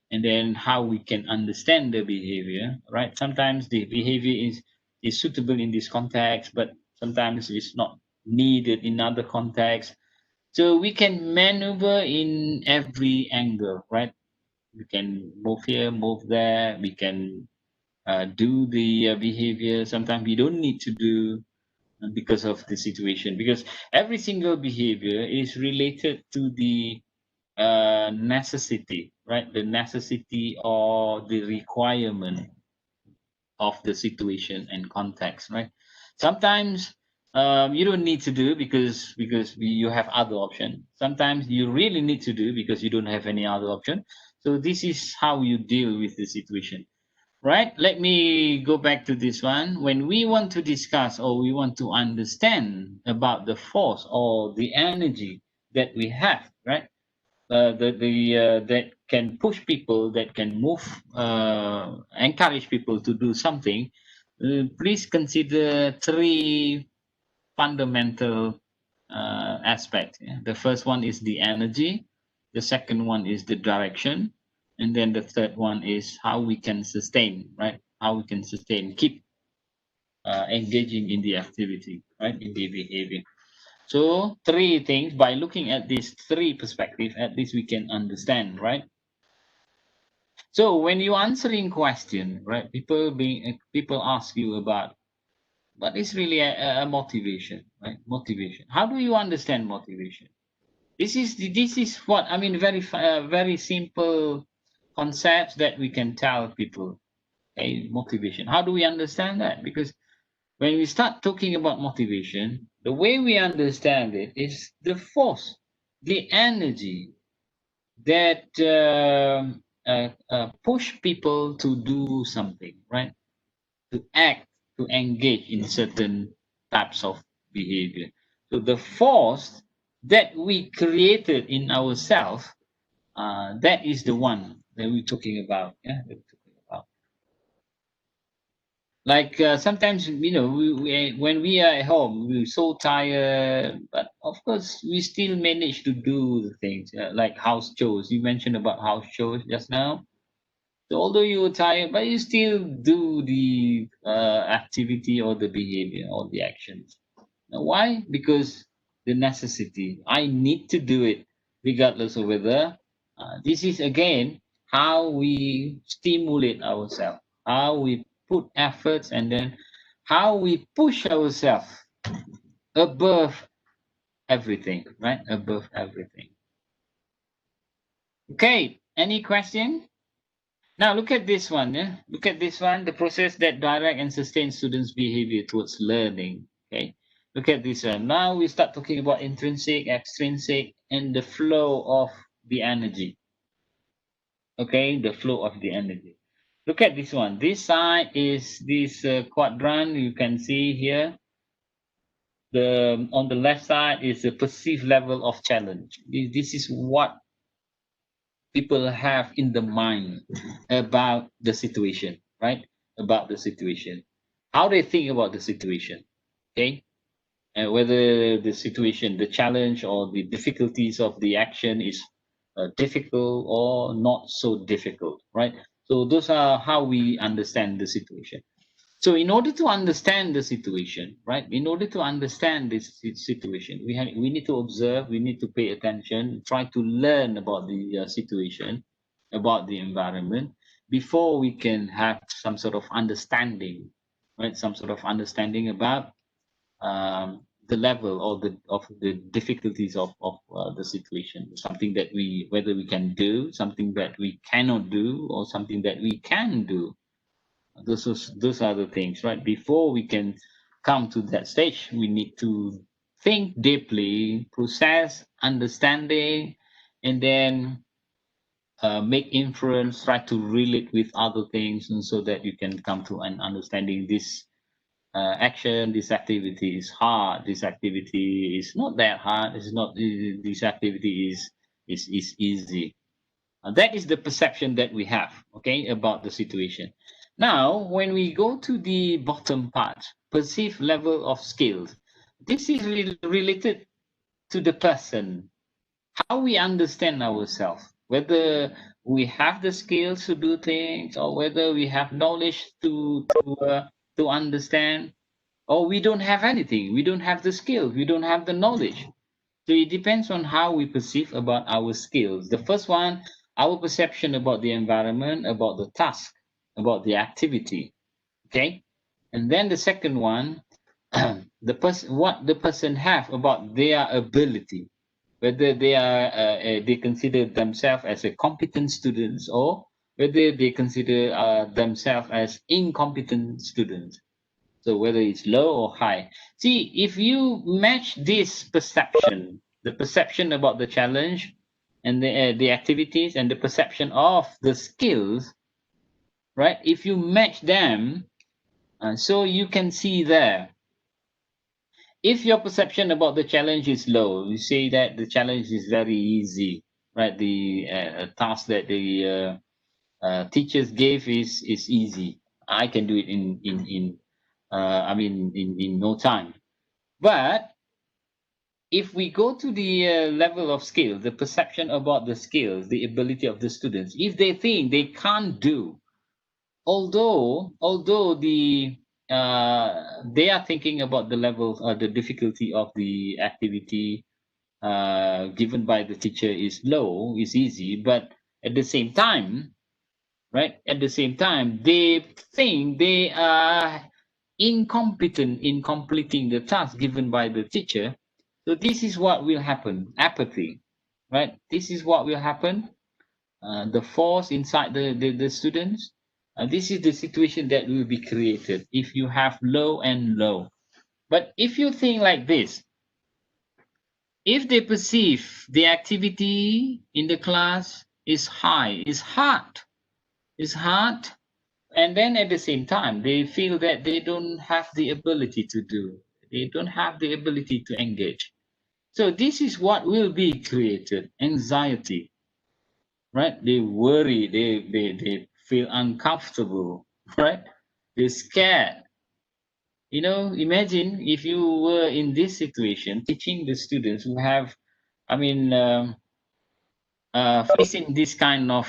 and then how we can understand the behavior, right? Sometimes the behavior is suitable in this context, but sometimes it's not needed in other contexts. So we can maneuver in every angle, right? We can move here, move there. We can do the behavior. Sometimes we don't need to do because of the situation. Because every single behavior is related to the necessity, right? The necessity or the requirement of the situation and context, right? Sometimes you don't need to do because you have other option. Sometimes you really need to do because you don't have any other option. So this is how you deal with the situation, right? Let me go back to this one. When we want to discuss or we want to understand about the force or the energy that we have, right? That can push people, that can move, encourage people to do something. Please consider three fundamental aspects. Yeah? The first one is the energy, the second one is the direction, and then the third one is how we can sustain, right? How we can sustain, keep engaging in the activity, right? In the behavior. So three things, by looking at these three perspectives, at least we can understand, right? So when you answering question, right, people ask you about what is really a motivation, right? Motivation. How do you understand motivation? This is what I mean. Very simple concepts that we can tell people. Okay, motivation. How do we understand that? Because when we start talking about motivation, the way we understand it is the force, the energy that push people to do something, right? To act, to engage in certain types of behavior. So the force that we created in ourselves, that is the one that we're talking about. Yeah, that we're talking about. Like sometimes, when we are at home, we're so tired, but of course, we still manage to do the things like house chores. You mentioned about house chores just now. So although you were tired, but you still do the activity or the behavior or the actions. Now, why? Because the necessity. I need to do it, regardless of whether. This is again how we stimulate ourselves, how we put efforts, and then how we push ourselves above everything, right? Above everything. Okay. Any question? Now look at this one. Yeah? Look at this one. The process that direct and sustain students' behavior towards learning. Okay. Look at this one. Now we start talking about intrinsic, extrinsic, and the flow of the energy. Okay, the flow of the energy. Look at this one. This side is this quadrant. You can see here. On the left side is the perceived level of challenge. This is what people have in the mind about the situation, right? About the situation, how they think about the situation, okay? And whether the situation, the challenge, or the difficulties of the action is difficult or not so difficult, right? So those are how we understand the situation. So in order to understand the situation, right? In order to understand this situation, we need to observe, we need to pay attention, try to learn about the situation, about the environment before we can have some sort of understanding, right? Some sort of understanding about the level or the difficulties of the situation, something that whether we can do, something that we cannot do, or something that we can do. Those are the things, right? Before we can come to that stage, we need to think deeply, process, understanding, and then make inference, try to relate with other things, and so that you can come to an understanding. This action, this activity is hard, this activity is not that hard, it's not, this activity is easy. That is the perception that we have, okay, about the situation. Now, when we go to the bottom part, perceived level of skills, this is related to the person, how we understand ourselves, whether we have the skills to do things, or whether we have knowledge to understand, or we don't have anything, we don't have the skills, we don't have the knowledge. So it depends on how we perceive about our skills. The first one, our perception about the environment, about the task, about the activity. Okay. And then the second one, the person, what the person have about their ability, whether they consider themselves as a competent students, or whether they consider themselves as incompetent students. So whether it's low or high. See, if you match this perception, the perception about the challenge and the activities and the perception of the skills, right? If you match them, so you can see there. If your perception about the challenge is low, you say that the challenge is very easy, right? The task that the teachers gave is easy. I can do it in no time. But if we go to the level of skill, the perception about the skills, the ability of the students, if they think they can't do, although they are thinking about the level, the difficulty of the activity given by the teacher is low, is easy, but at the same time, right? At the same time, they think they are incompetent in completing the task given by the teacher. So this is what will happen: apathy, right? This is what will happen. The force inside the students. This is the situation that will be created if you have low and low. But if you think like this, if they perceive the activity in the class is high, is hard, and then at the same time they feel that they don't have the ability to do, they don't have the ability to engage. So this is what will be created: anxiety, right? They worry, they feel uncomfortable, right? They're scared. You know, imagine if you were in this situation teaching the students who have, I mean, facing this kind of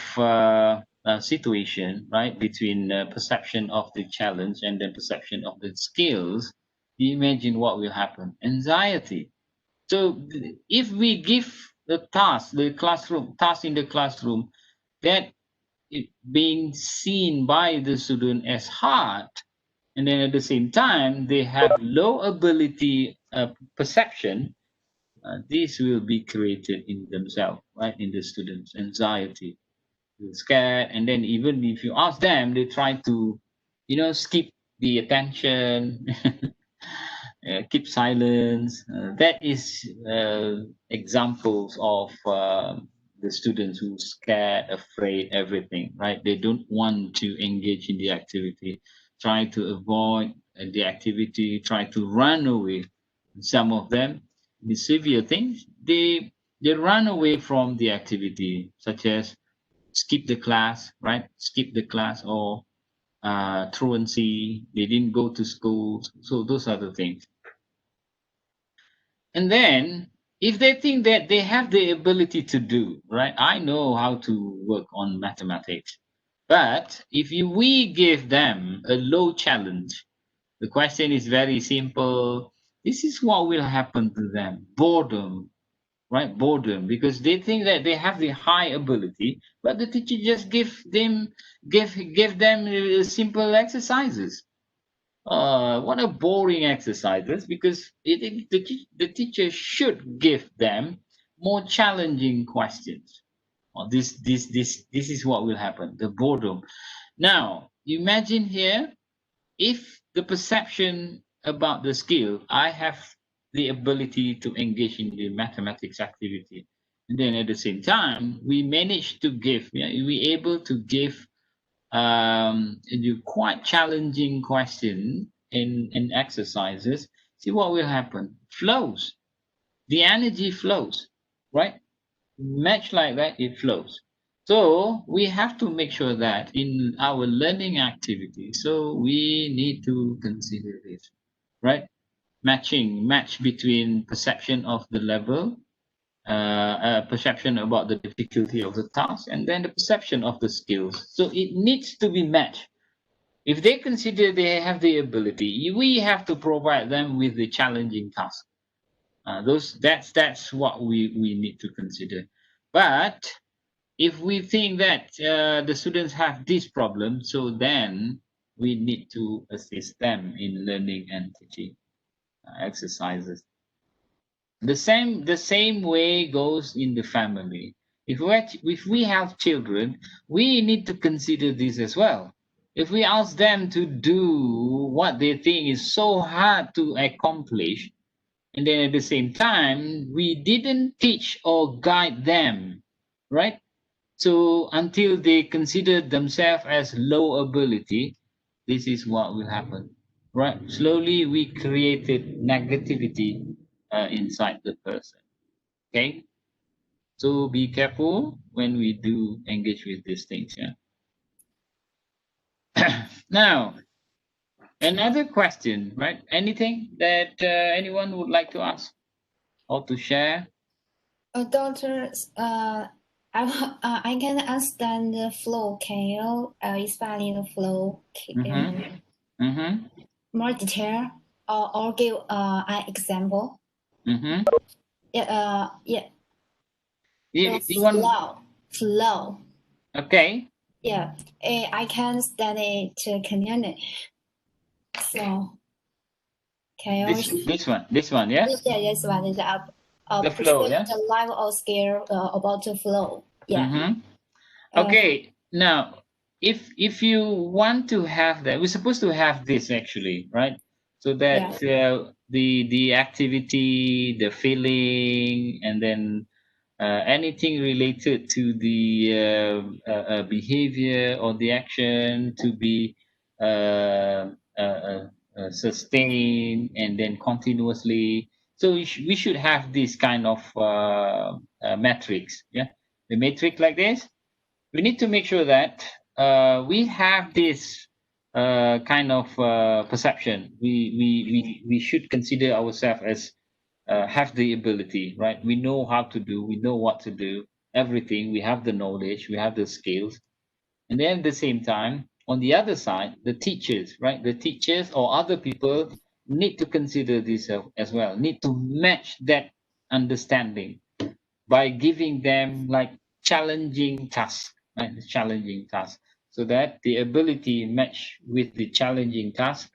situation, right, between perception of the challenge and then perception of the skills, you imagine what will happen: anxiety. So if we give the task, the classroom task in the classroom, that it being seen by the student as hard, and then at the same time they have low ability perception, this will be created in themselves, right, in the students: anxiety, scared, and then even if you ask them, they try to, skip the attention, keep silence. That is examples of the students who scared, afraid, everything, right? They don't want to engage in the activity, try to avoid the activity, try to run away. Some of them, the severe things, they run away from the activity, such as skip the class, right? Skip the class, or truancy, they didn't go to school. So those are the things. And then if they think that they have the ability to do, right? I know how to work on mathematics. But if we give them a low challenge, the question is very simple. This is what will happen to them: boredom, right? Boredom, because they think that they have the high ability, but the teacher just give them simple exercises. What a boring exercises, because the teacher should give them more challenging questions. This is what will happen: the boredom. Now imagine here, if the perception about the skill, I have the ability to engage in the mathematics activity, And then at the same time, we managed to give, we able to give you quite challenging question in exercises. See what will happen? Flows. The energy flows, right? Much like that, it flows. So we have to make sure that in our learning activity, so we need to consider this, right? Match between perception of the level, perception about the difficulty of the task, and then the perception of the skills. So it needs to be matched. If they consider they have the ability, we have to provide them with the challenging task. That's what we need to consider. But if we think that the students have this problem, so then we need to assist them in learning and teaching exercises. The same way goes in the family. If we have children, we need to consider this as well. If we ask them to do what they think is so hard to accomplish, and then at the same time, we didn't teach or guide them, right? So until they consider themselves as low ability, this is what will happen, right? Slowly we created negativity inside the person. Okay, so be careful when we do engage with these things. Yeah. Now, another question, right? Anything that anyone would like to ask or to share? Doctor, I can understand the flow. Can you explain the flow more detail or give an example? Yeah. Flow. Okay. Yeah, I can study to community. So, can you? This one, yeah. Yeah, this one is the flow, yeah. The level of scale about the flow. Yeah. Okay. Now, if you want to have that, we're supposed to have this actually, right? So that the activity, the feeling, and then anything related to the behavior or the action to be sustained and then continuously. So we should have this kind of metrics. Yeah, the metric like this. We need to make sure that we have this kind of perception. We should consider ourselves as have the ability, right? We know how to do, we know what to do, everything. We have the knowledge, we have the skills. And then at the same time, on the other side, the teachers, right? The teachers or other people need to consider this as well, need to match that understanding by giving them like challenging tasks, right? Challenging tasks, so that the ability match with the challenging task,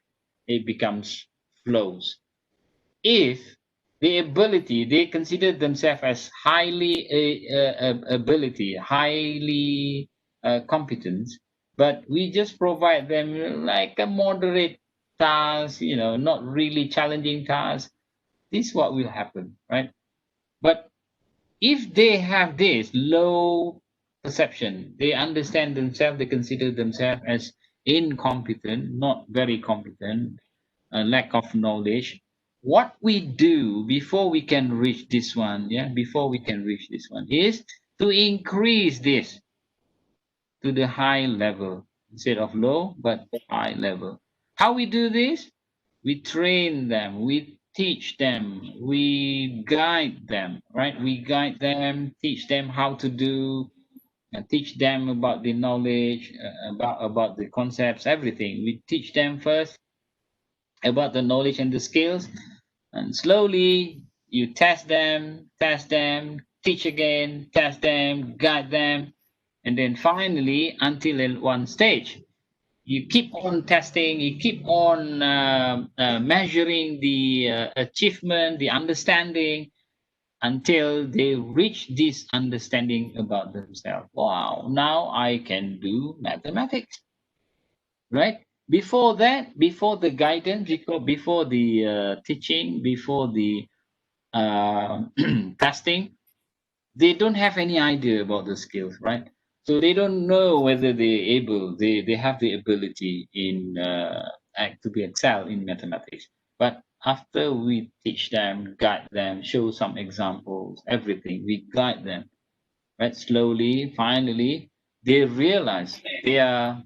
it becomes flows. If the ability, they consider themselves as highly highly competent, but we just provide them like a moderate task, not really challenging task. This is what will happen, right? But if they have this low perception, they understand themselves, they consider themselves as incompetent, not very competent, a lack of knowledge. What we do before we can reach this one, before we can reach this one, is to increase this to the high level instead of low, but high level. How we do this? We train them, we teach them, we guide them, right? We guide them, teach them how to do, and teach them about the knowledge, about the concepts, everything. We teach them first about the knowledge and the skills, and slowly you test them, teach again, test them, guide them, and then finally, until at one stage, you keep on testing, you keep on measuring the achievement, the understanding, until they reach this understanding about themselves. Wow, now I can do mathematics, right? Before that, before the guidance, before the teaching, before the testing, they don't have any idea about the skills, right? So they don't know whether they have the ability in to be excel in mathematics. But after we teach them, guide them, show some examples, everything, we guide them, right? Slowly, finally, they realize their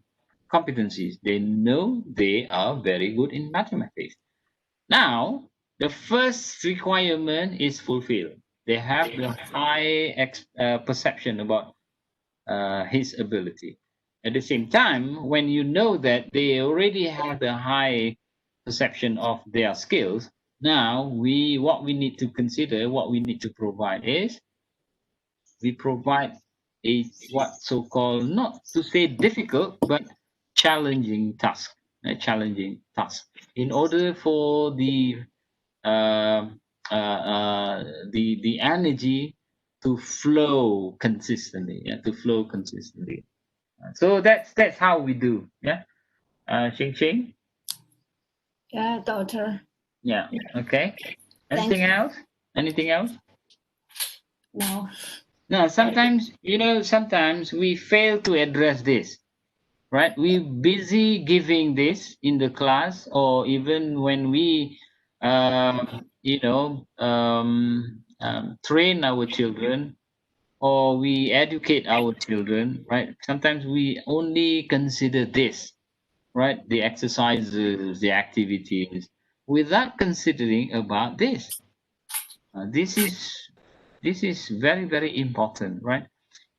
competencies. They know they are very good in mathematics. Now, the first requirement is fulfilled. They have the high perception about his ability. At the same time, when you know that they already have a high perception of their skills, now what we need to consider, what we need to provide is we provide a what so-called, not to say difficult, but challenging task, a challenging task, in order for um the energy to flow consistently, yeah, to flow consistently. So that's how we do, yeah. Ching Ching, Yeah, daughter. yeah, okay. Anything else? Anything else? No. No, sometimes, sometimes we fail to address this, right? We busy giving this in the class, or even when we, train our children, or we educate our children, right? Sometimes we only consider this, right? The exercises, the activities, without considering about this. This is very, very important, right?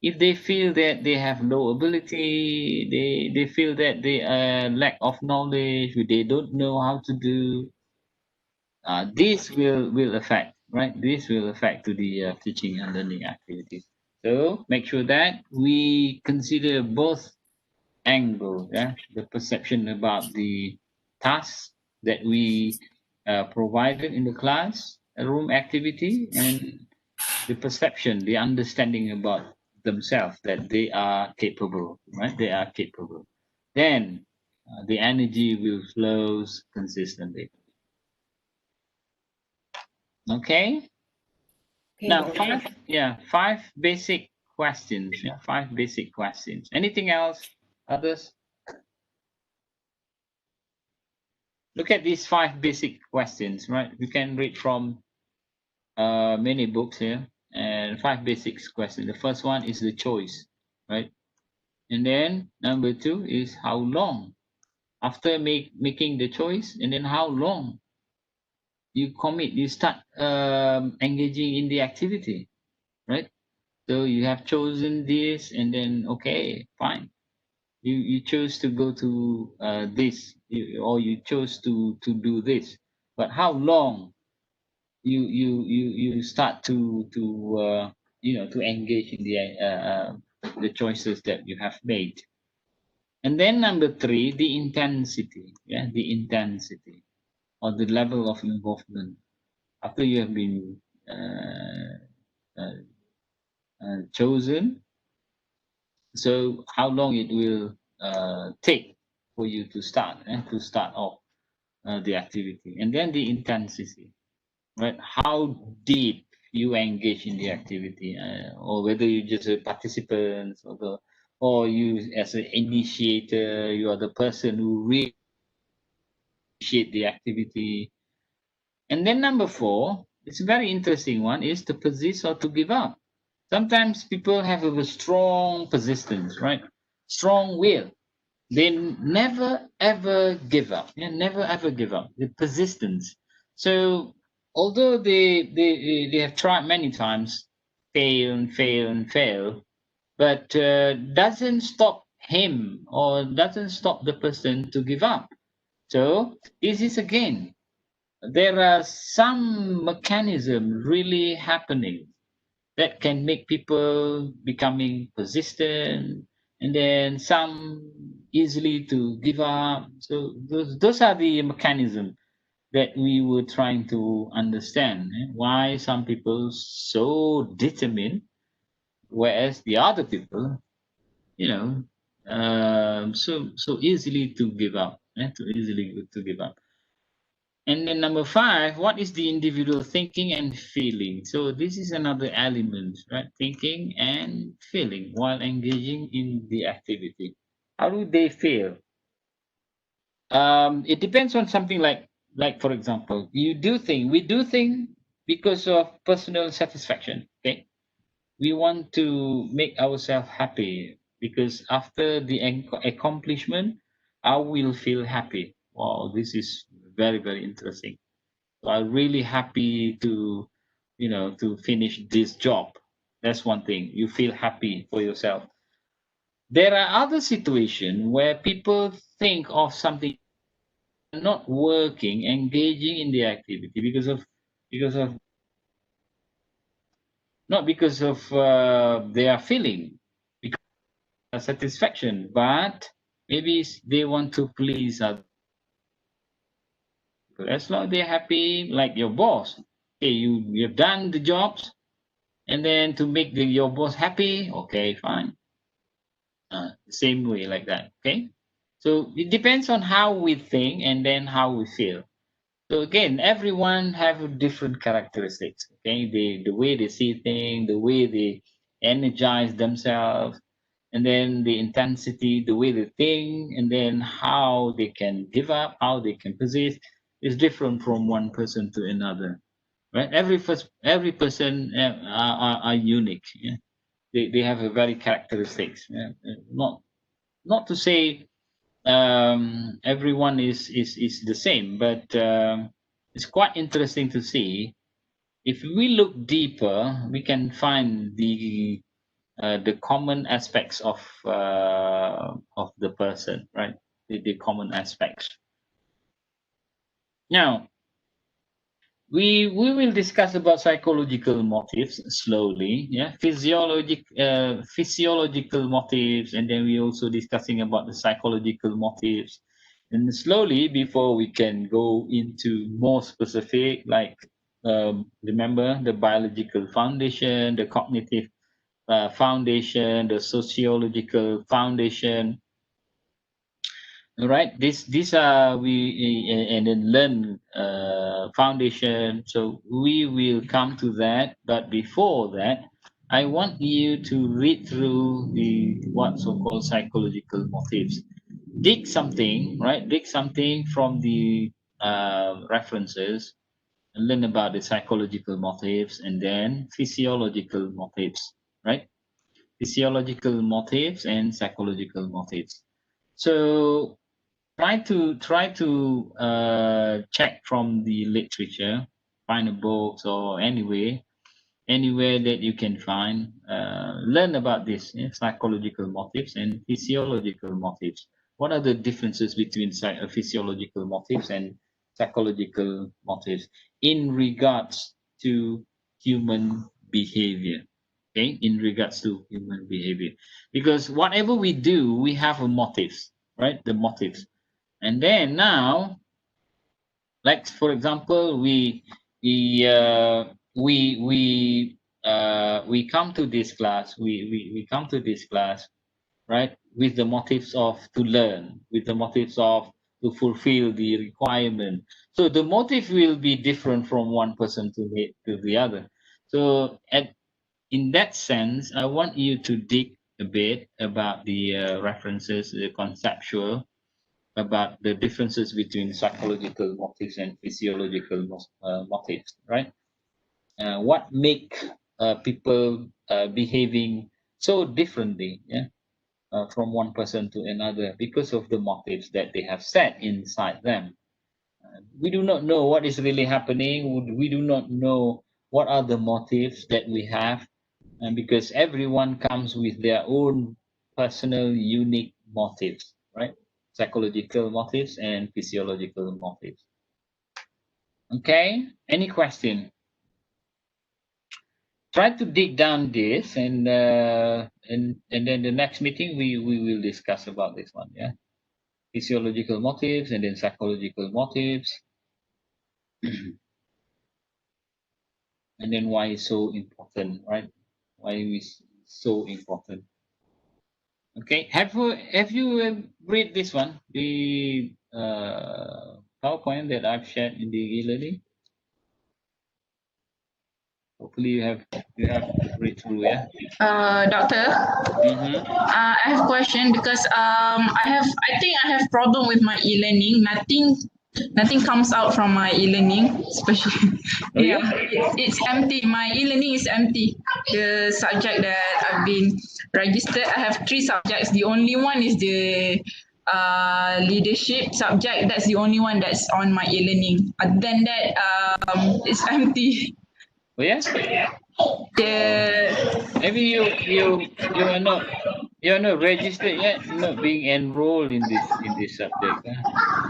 If they feel that they have low ability, they feel that they lack of knowledge, they don't know how to do, this will affect, right? This will affect to the teaching and learning activities. So make sure that we consider both angles, yeah, the perception about the tasks that we provided in the class, a room activity, and the perception, the understanding about themselves, that they are capable, right? They are capable. Then the energy will flows consistently. Okay. Okay, Now daughter. five basic questions. Yeah, five basic questions. Anything else? Others? Look at these five basic questions, right? You can read from many books here, and five basic questions. The first one is the choice, right? And then number two is how long after making the choice, and then how long you start engaging in the activity, right? So you have chosen this, and then okay, fine. You chose to go to this, or you chose to do this, but how long you start to engage in the choices that you have made. And then number three, the intensity, yeah, the intensity or the level of involvement after you have been uh, chosen. So how long it will take for you to start off the activity, and then the intensity, right? How deep you engage in the activity, or whether you just a participant, or you as an initiator, you are the person who really initiate the activity. And then number four, it's a very interesting one, is to persist or to give up. Sometimes people have a strong persistence, right? Strong will. They never ever give up. Yeah, never ever give up. The persistence. So although they have tried many times, fail and fail and fail, but doesn't stop him or doesn't stop the person to give up. So this is again, there are some mechanism really happening that can make people becoming persistent, and then some easily to give up. So those are the mechanisms that we were trying to understand, why some people so determined, whereas the other people, you know so easily to give up, too easily to give up. And then number 5, what is the individual thinking and feeling? So this is another element, right? Thinking and feeling while engaging in the activity. How do they feel? It depends on something like for example, we do things because of personal satisfaction. Okay, we want to make ourselves happy because after the accomplishment, I will feel happy. Wow, this is very very interesting. So I'm really happy to, to finish this job. That's one thing. You feel happy for yourself. There are other situations where people think of something not working, engaging in the activity because of not because of their feeling, because of satisfaction, but maybe they want to please other people. As long as they're happy, like your boss. Okay, you've done the jobs, and then to make your boss happy, okay, fine. Same way like that. Okay, so it depends on how we think and then how we feel. So again, everyone have different characteristics. Okay, the way they see things, the way they energize themselves, and then the intensity, the way they think, and then how they can give up, how they can persist, is different from one person to another. Right? Every person are unique. Yeah? They have a very characteristics. Yeah? Not to say everyone is the same, but it's quite interesting to see. If we look deeper, we can find the common aspects of the person, right? The common aspects. Now, we will discuss about psychological motives slowly, yeah, physiological motives, and then we also discussing about the psychological motives, and slowly before we can go into more specific, like remember the biological foundation, the cognitive foundation, the sociological foundation. All right, these are and then learn foundation. So we will come to that, but before that, I want you to read through the what so-called psychological motives. Dig something, right? Dig something from the references and learn about the psychological motives and then physiological motives, right? Physiological motives and psychological motives. So try to check from the literature, find a books or anywhere that you can find, learn about this, yeah, psychological motives and physiological motives. What are the differences between physiological motives and psychological motives in regards to human behavior? Okay, in regards to human behavior, because whatever we do, we have a motives, right? The motives. And then now, like for example, we come to this class. We come to this class, right, with the motives of to learn, with the motives of to fulfill the requirement. So the motive will be different from one person to the other. So in that sense, I want you to dig a bit about the references, the conceptual, about the differences between psychological motives and physiological motives, right? What make people behaving so differently, yeah, from one person to another because of the motives that they have set inside them. We do not know what is really happening. We do not know what are the motives that we have, and because everyone comes with their own personal, unique motives, right? Psychological motives and physiological motives. Okay, any question? Try to dig down this, and then the next meeting we will discuss about this one. Yeah, physiological motives and then psychological motives, and then why it's so important, right? Why is so important? Okay, have you read this one, the PowerPoint that I've shared in the e-learning? Hopefully you have read through, yeah. Doctor, Mm-hmm. I have a question because I think I have problem with my e-learning. Nothing comes out from my e-learning, especially Oh, yeah? it's empty. My e-learning is empty. The subject that I've been registered, I have 3 subjects. The only one is the leadership subject. That's the only one that's on my e-learning. Other than that, it's empty. Oh, yeah? The Maybe you are not registered yet, not being enrolled in this subject.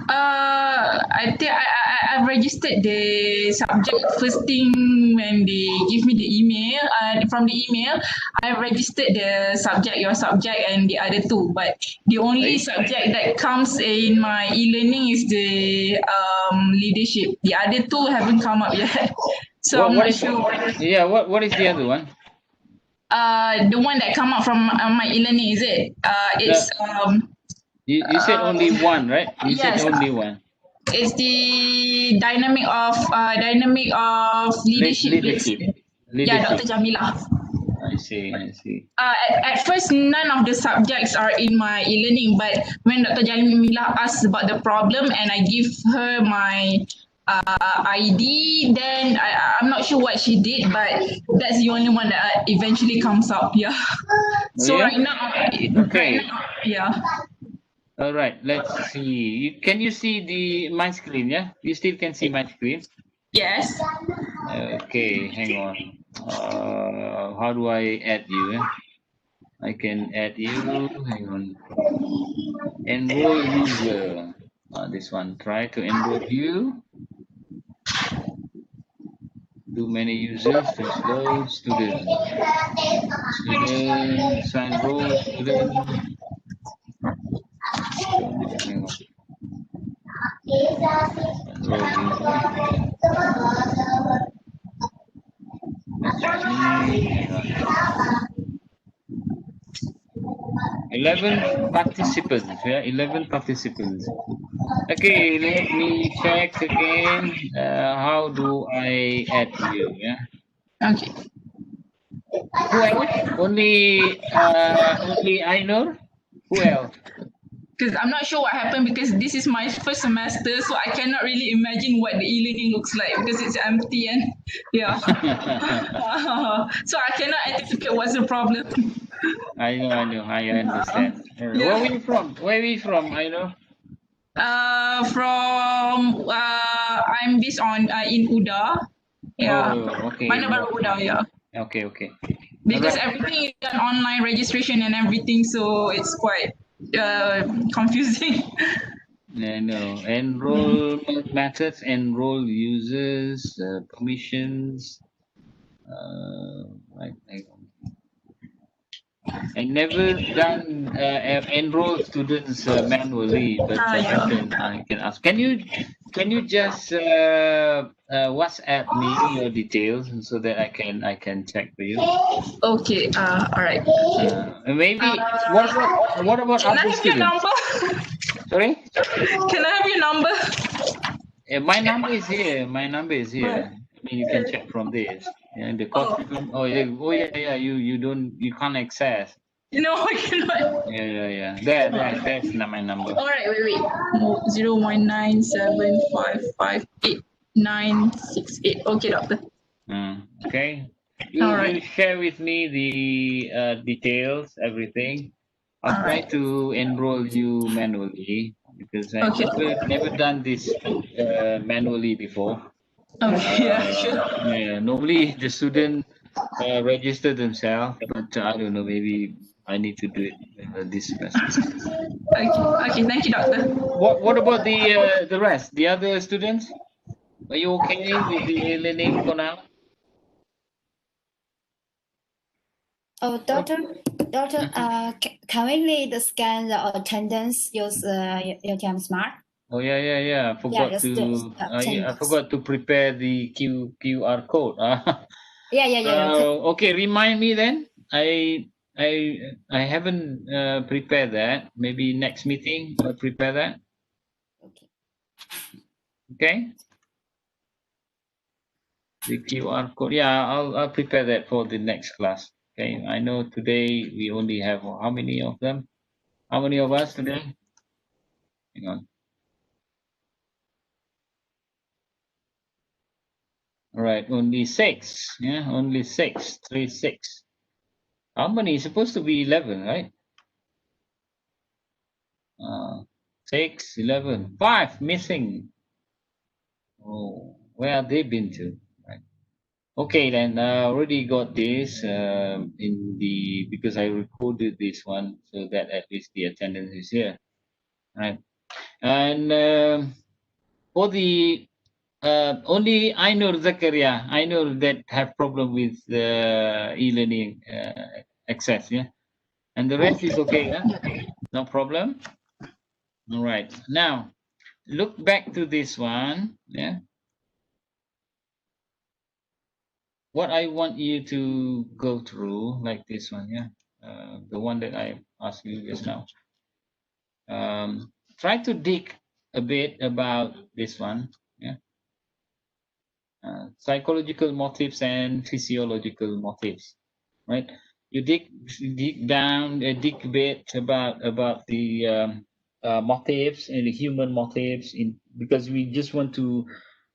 I think I've registered the subject first thing when they give me the email. From the email, I've registered the subject, your subject, and the other 2. But the only Right. subject that comes in my e-learning is the leadership. The other 2 haven't come up yet, so I'm What not is sure. yeah? What is the other one? The one that come up from my e-learning, is it? It's You said only one, right? You said yes. only one. It's the dynamic of leadership. Leadership. Yeah, Leadership. Dr. Jamila. I see. I see. At first, none of the subjects are in my e-learning, but when Dr. Jamila asked about the problem and I give her my ID, then I'm not sure what she did, but that's the only one that eventually comes up. Yeah. So yeah? right now, Okay. yeah. All right. Let's see. Can you see my screen? Yeah. You still can see my screen. Yes. Okay. Hang on. How do I add you? I can add you. Hang on. Enroll user. This one. Try to enroll you. Too many users. Just load student. Student. Sign roll. Student. Hang on. Enroll user. That's me. Hang on. 11 participants. Yeah, 11 participants. Okay, let me check again. How do I add you? Yeah. Okay. Who else? Only Ainur? Who else? Because I'm not sure what happened because this is my first semester, so I cannot really imagine what the e-learning looks like because it's empty and yeah. So I cannot anticipate what's the problem. I know, I understand. Yeah. Where are you from? Where are you from? I know. I'm based on in Uda. Yeah. Oh, okay. Mana Baru Uda, yeah. Okay. Because Alright. everything is done online registration and everything, so it's quite confusing. I know. Enrollment methods, enroll users, permissions. I never done enroll students manually, but Yeah. I can ask. Can you just WhatsApp me your details so that I can check for you? Okay. All right. Maybe what about Can I other have your students? number? Sorry, Can I have your number? my number is here. My number is here. I mean, you can check from this. And the cost. Oh yeah. You can't access. No, I cannot. Yeah. That's not my number. All right, wait. 01975588968. Okay, doctor. Okay. All right. You share with me the details, everything. I'll try to enroll you manually because I've never done this manually before. Okay, yeah, sure. Yeah, normally the student register themselves, but I don't know. Maybe I need to do it this semester. Okay. Thank you, doctor. What about the rest? The other students? Are you okay with the learning for now? Oh, doctor, can we scan the attendance use UTM Smart? Oh yeah. I forgot I forgot to prepare the QR code. Yeah. Okay, remind me then. I haven't prepared that. Maybe next meeting I'll prepare that. Okay. Okay. The QR code. Yeah, I'll prepare that for the next class. Okay. I know today we only have how many of them? How many of us today? Hang on. All right, only 6. Yeah, only 6. 3, 6. How many? It's supposed to be 11, right? 6, 11. 5 missing. Oh, where have they been to? Right. Okay, then already got this in the because I recorded this one so that at least the attendance is here, right? And for the only I know Zakaria, I know that have problem with e-learning access, yeah, and the rest is okay, yeah, no problem. All right, now look back to this one, yeah. What I want you to go through like this one, yeah, the one that I asked you just now. Try to dig a bit about this one, yeah. Psychological motives and physiological motives, right? You dig down, dig a bit about the motives and the human motives in because we just want to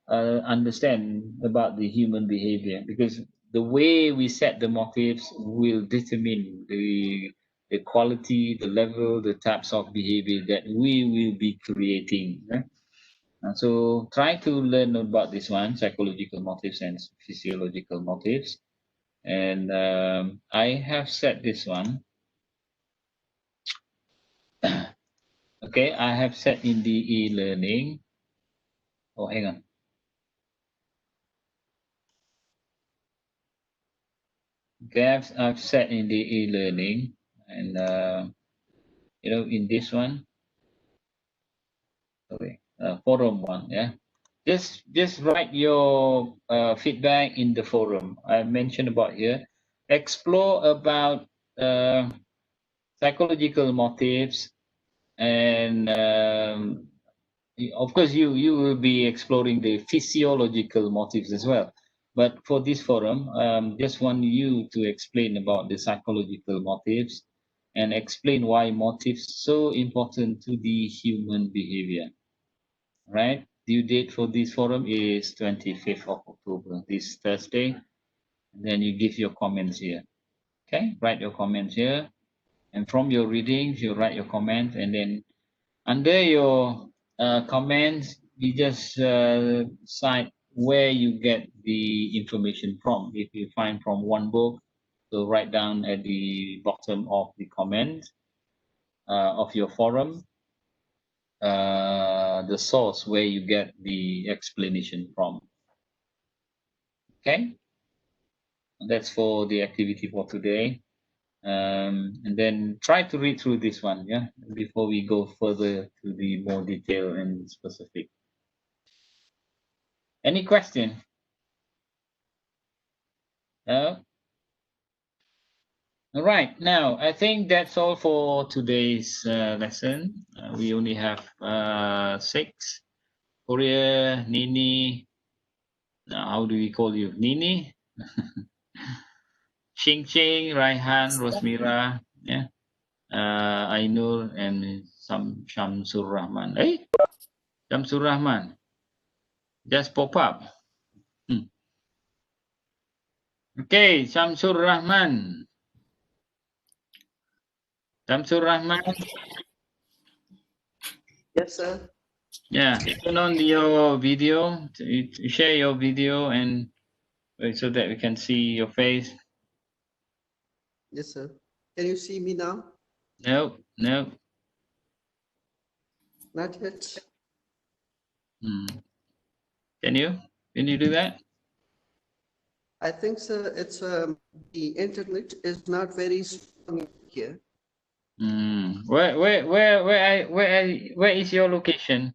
understand about the human behavior because the way we set the motives will determine the quality, the level, the types of behavior that we will be creating. Right? So try to learn about this one, psychological motives and physiological motives. And I have set this one. Okay, I have set in the e-learning. Oh, hang on. Okay, I've set in the e-learning and in this one. Okay, forum one, yeah. Just write your feedback in the forum. I mentioned about here. Explore about psychological motives and of course you will be exploring the physiological motives as well, but for this forum just want you to explain about the psychological motives and explain why motives so important to the human behavior, right? Due date for this forum is 25th of October, this Thursday, and then you give your comments here. Okay, write your comments here, and from your readings you write your comments, and then under your comments, you just cite where you get the information from. If you find from one book, so write down at the bottom of the comment of your forum the source where you get the explanation from. Okay, that's for the activity for today. And then try to read through this one, yeah, before we go further to the more detail and specific. Any question? No? All right. Now, I think that's all for today's lesson. We only have 6. Korea, Nini. Now, how do we call you? Nini? Ching Ching, Raihan, Rosmira, yeah. Ainur, and Shamsur Rahman. Hey, Shamsur Rahman. Just pop up. Okay, Shamsur Rahman. Shamsur Rahman. Yes, sir. Yeah, turn on your video, share your video, and so that we can see your face. Yes, sir. Can you see me now? No, no. Not yet. Can you do that? I think, sir, it's the internet is not very strong here. Where is your location?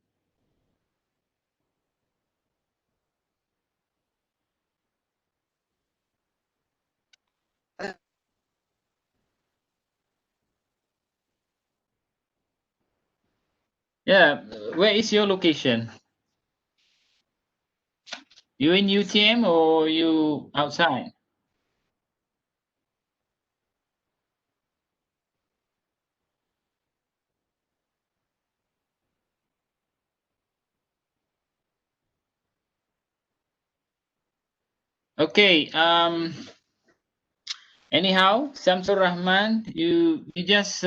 Yeah, where is your location? You in UTM or you outside? Okay. Anyhow, Samsul Rahman, you just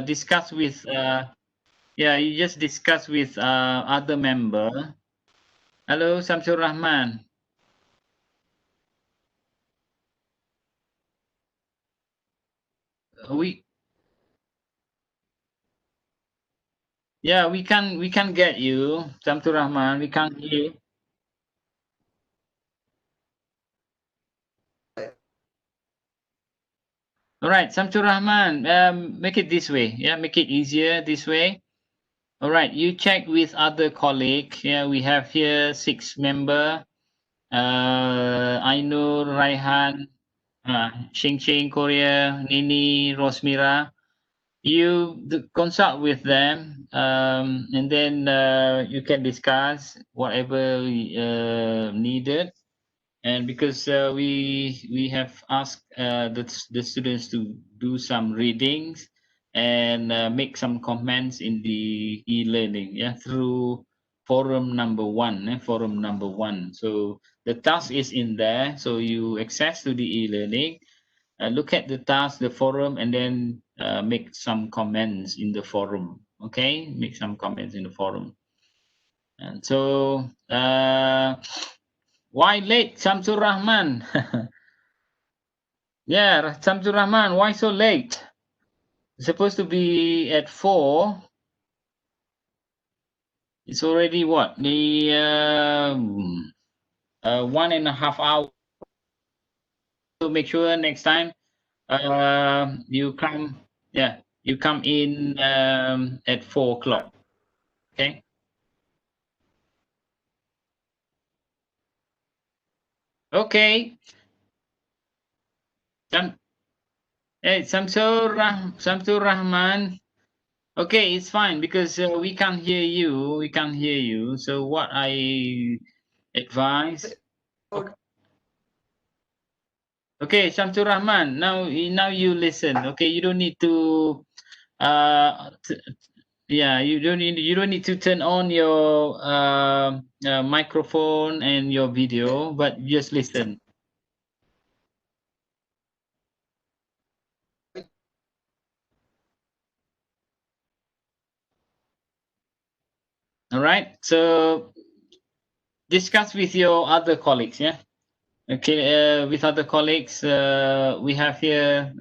discuss with you just discuss with other member. Hello, Samsul Rahman. We we can get you, Samsul Rahman. We can't hear you. All right, Samsul Rahman, make it this way. Yeah, make it easier this way. All right, you check with other colleague. Yeah, we have here 6 member. Ainur, Raihan, Xing Xing, Korea, Nini, Rosmira. You consult with them, and then you can discuss whatever needed. And because we have asked the students to do some readings and make some comments in the e-learning, yeah, through forum number 1, forum number 1. So the task is in there, so you access to the e-learning, look at the task, the forum, and then make some comments in the forum. Okay, make some comments in the forum. And so why late, Samsul Rahman? Yeah, Samsul Rahman, why so late? It's supposed to be at 4. It's already what? The 1.5 hours. So make sure next time you come, you come in at 4 o'clock. Okay. Okay. Samsul Rahman. Okay, it's fine because we can't hear you. We can't hear you. So what I advise. Okay, Samsul Rahman. Now you listen. Okay, you don't need to. You don't need to turn on your microphone and your video, but just listen. All right. So discuss with your other colleagues. Yeah. Okay. With other colleagues, we have here.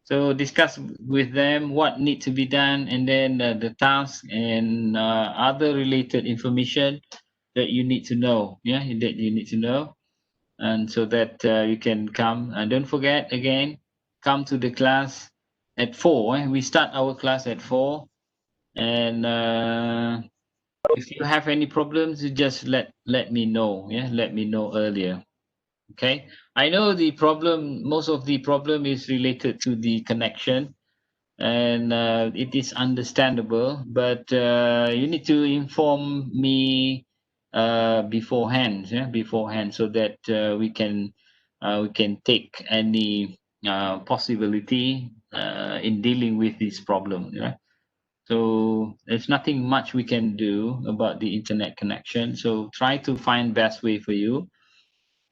So discuss with them what need to be done, and then the task and other related information that you need to know. Yeah, that you need to know, and so that you can come. And don't forget again, come to the class at 4. We start our class at 4, and if you have any problems, you just let me know. Yeah, let me know earlier. Okay, I know the problem. Most of the problem is related to the connection, and it is understandable. But you need to inform me beforehand, beforehand, so that we can take any possibility in dealing with this problem. So there's nothing much we can do about the internet connection. So try to find best way for you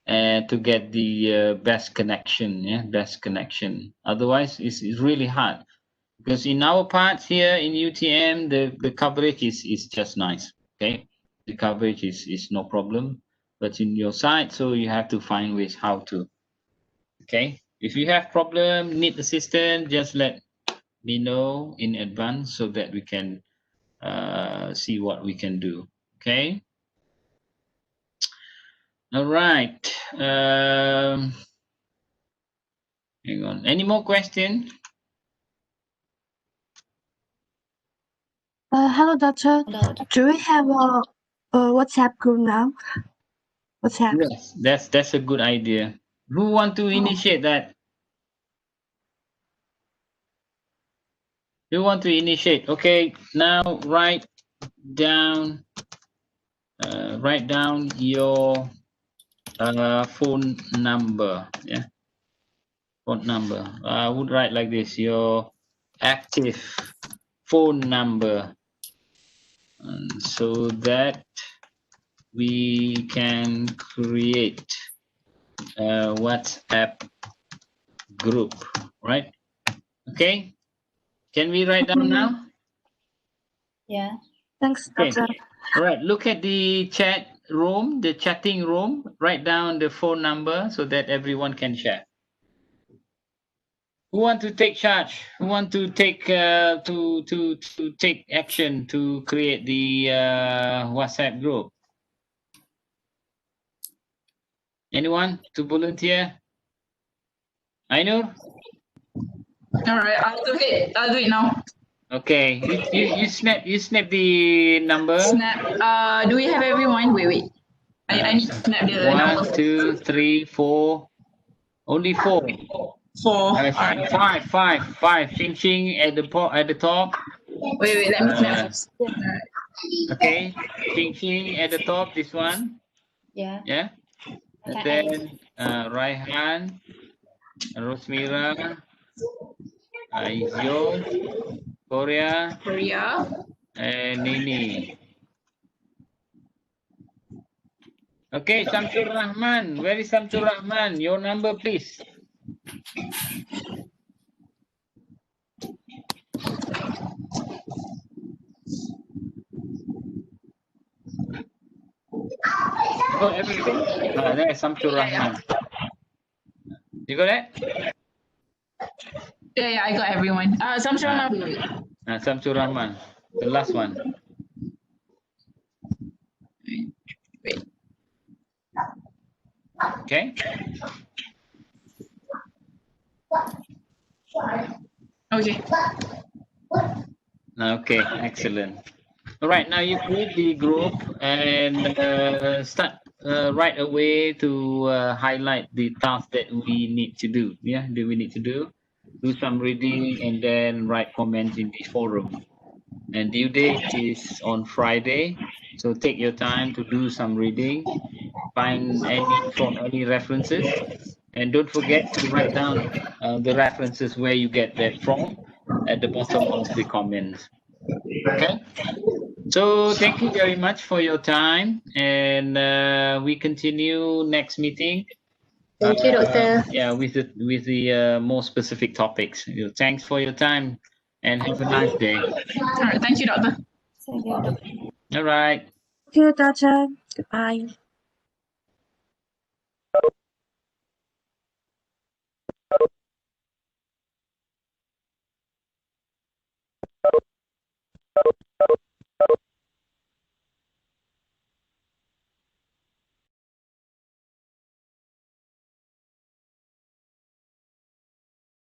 and to get the best connection. Best connection. Otherwise, it's really hard because in our parts here in UTM, the coverage is just nice. Okay, the coverage is no problem. But in your side, so you have to find ways how to. Okay, if you have problem, need assistance, just let me know in advance so that we can see what we can do. Okay. All right. Hang on. Any more questions? Hello, doctor. Do we have a WhatsApp group now? WhatsApp. Yes, that's a good idea. Who want to initiate that? Who want to initiate? Okay, now write down write down your phone number. Yeah, phone number. I would write like this: your active phone number, and so that we can create a WhatsApp group, right? Okay, can we write down now? Yeah. Thanks, Okay. Doctor. All right, look at the chat room, the chatting room. Write down the phone number so that everyone can share. Who want to take charge? Who want to take to take action to create the WhatsApp group? Anyone to volunteer? Ainur? All right, I'll do it. I'll do it now. Okay, you snap the number. Snap. Do we have everyone? Wait. I need to snap the number. 1, 2, 3, 4. Only 4. 4. All right. Five. Ching at the top. Wait. Let me snap first. Okay, Ching at the top. This one. Yeah. Yeah. And then Raihan, Rosmira, Izyon, Korea, and Nini. Okay, Samsul Rahman. Where is Samsul Rahman? Your number, please. Oh, everything? There's Samsul Rahman. You got that? Yeah, I got everyone. Samsul Rahman. Samsul Rahman, the last one. Wait. Okay. Okay. Okay, excellent. All right, now you create the group and start right away to highlight the tasks that we need to do. Yeah, we need to do some reading and then write comments in the forum. And due date is on Friday, so take your time to do some reading, find any references, and don't forget to write down the references where you get that from at the bottom of the comments. Okay, so thank you very much for your time, and we continue next meeting. Thank you, Doctor. Yeah, with the more specific topics. Thanks for your time, and have a nice day. All right. Thank you, Doctor. Thank you. All right. Thank you, Doctor. Goodbye.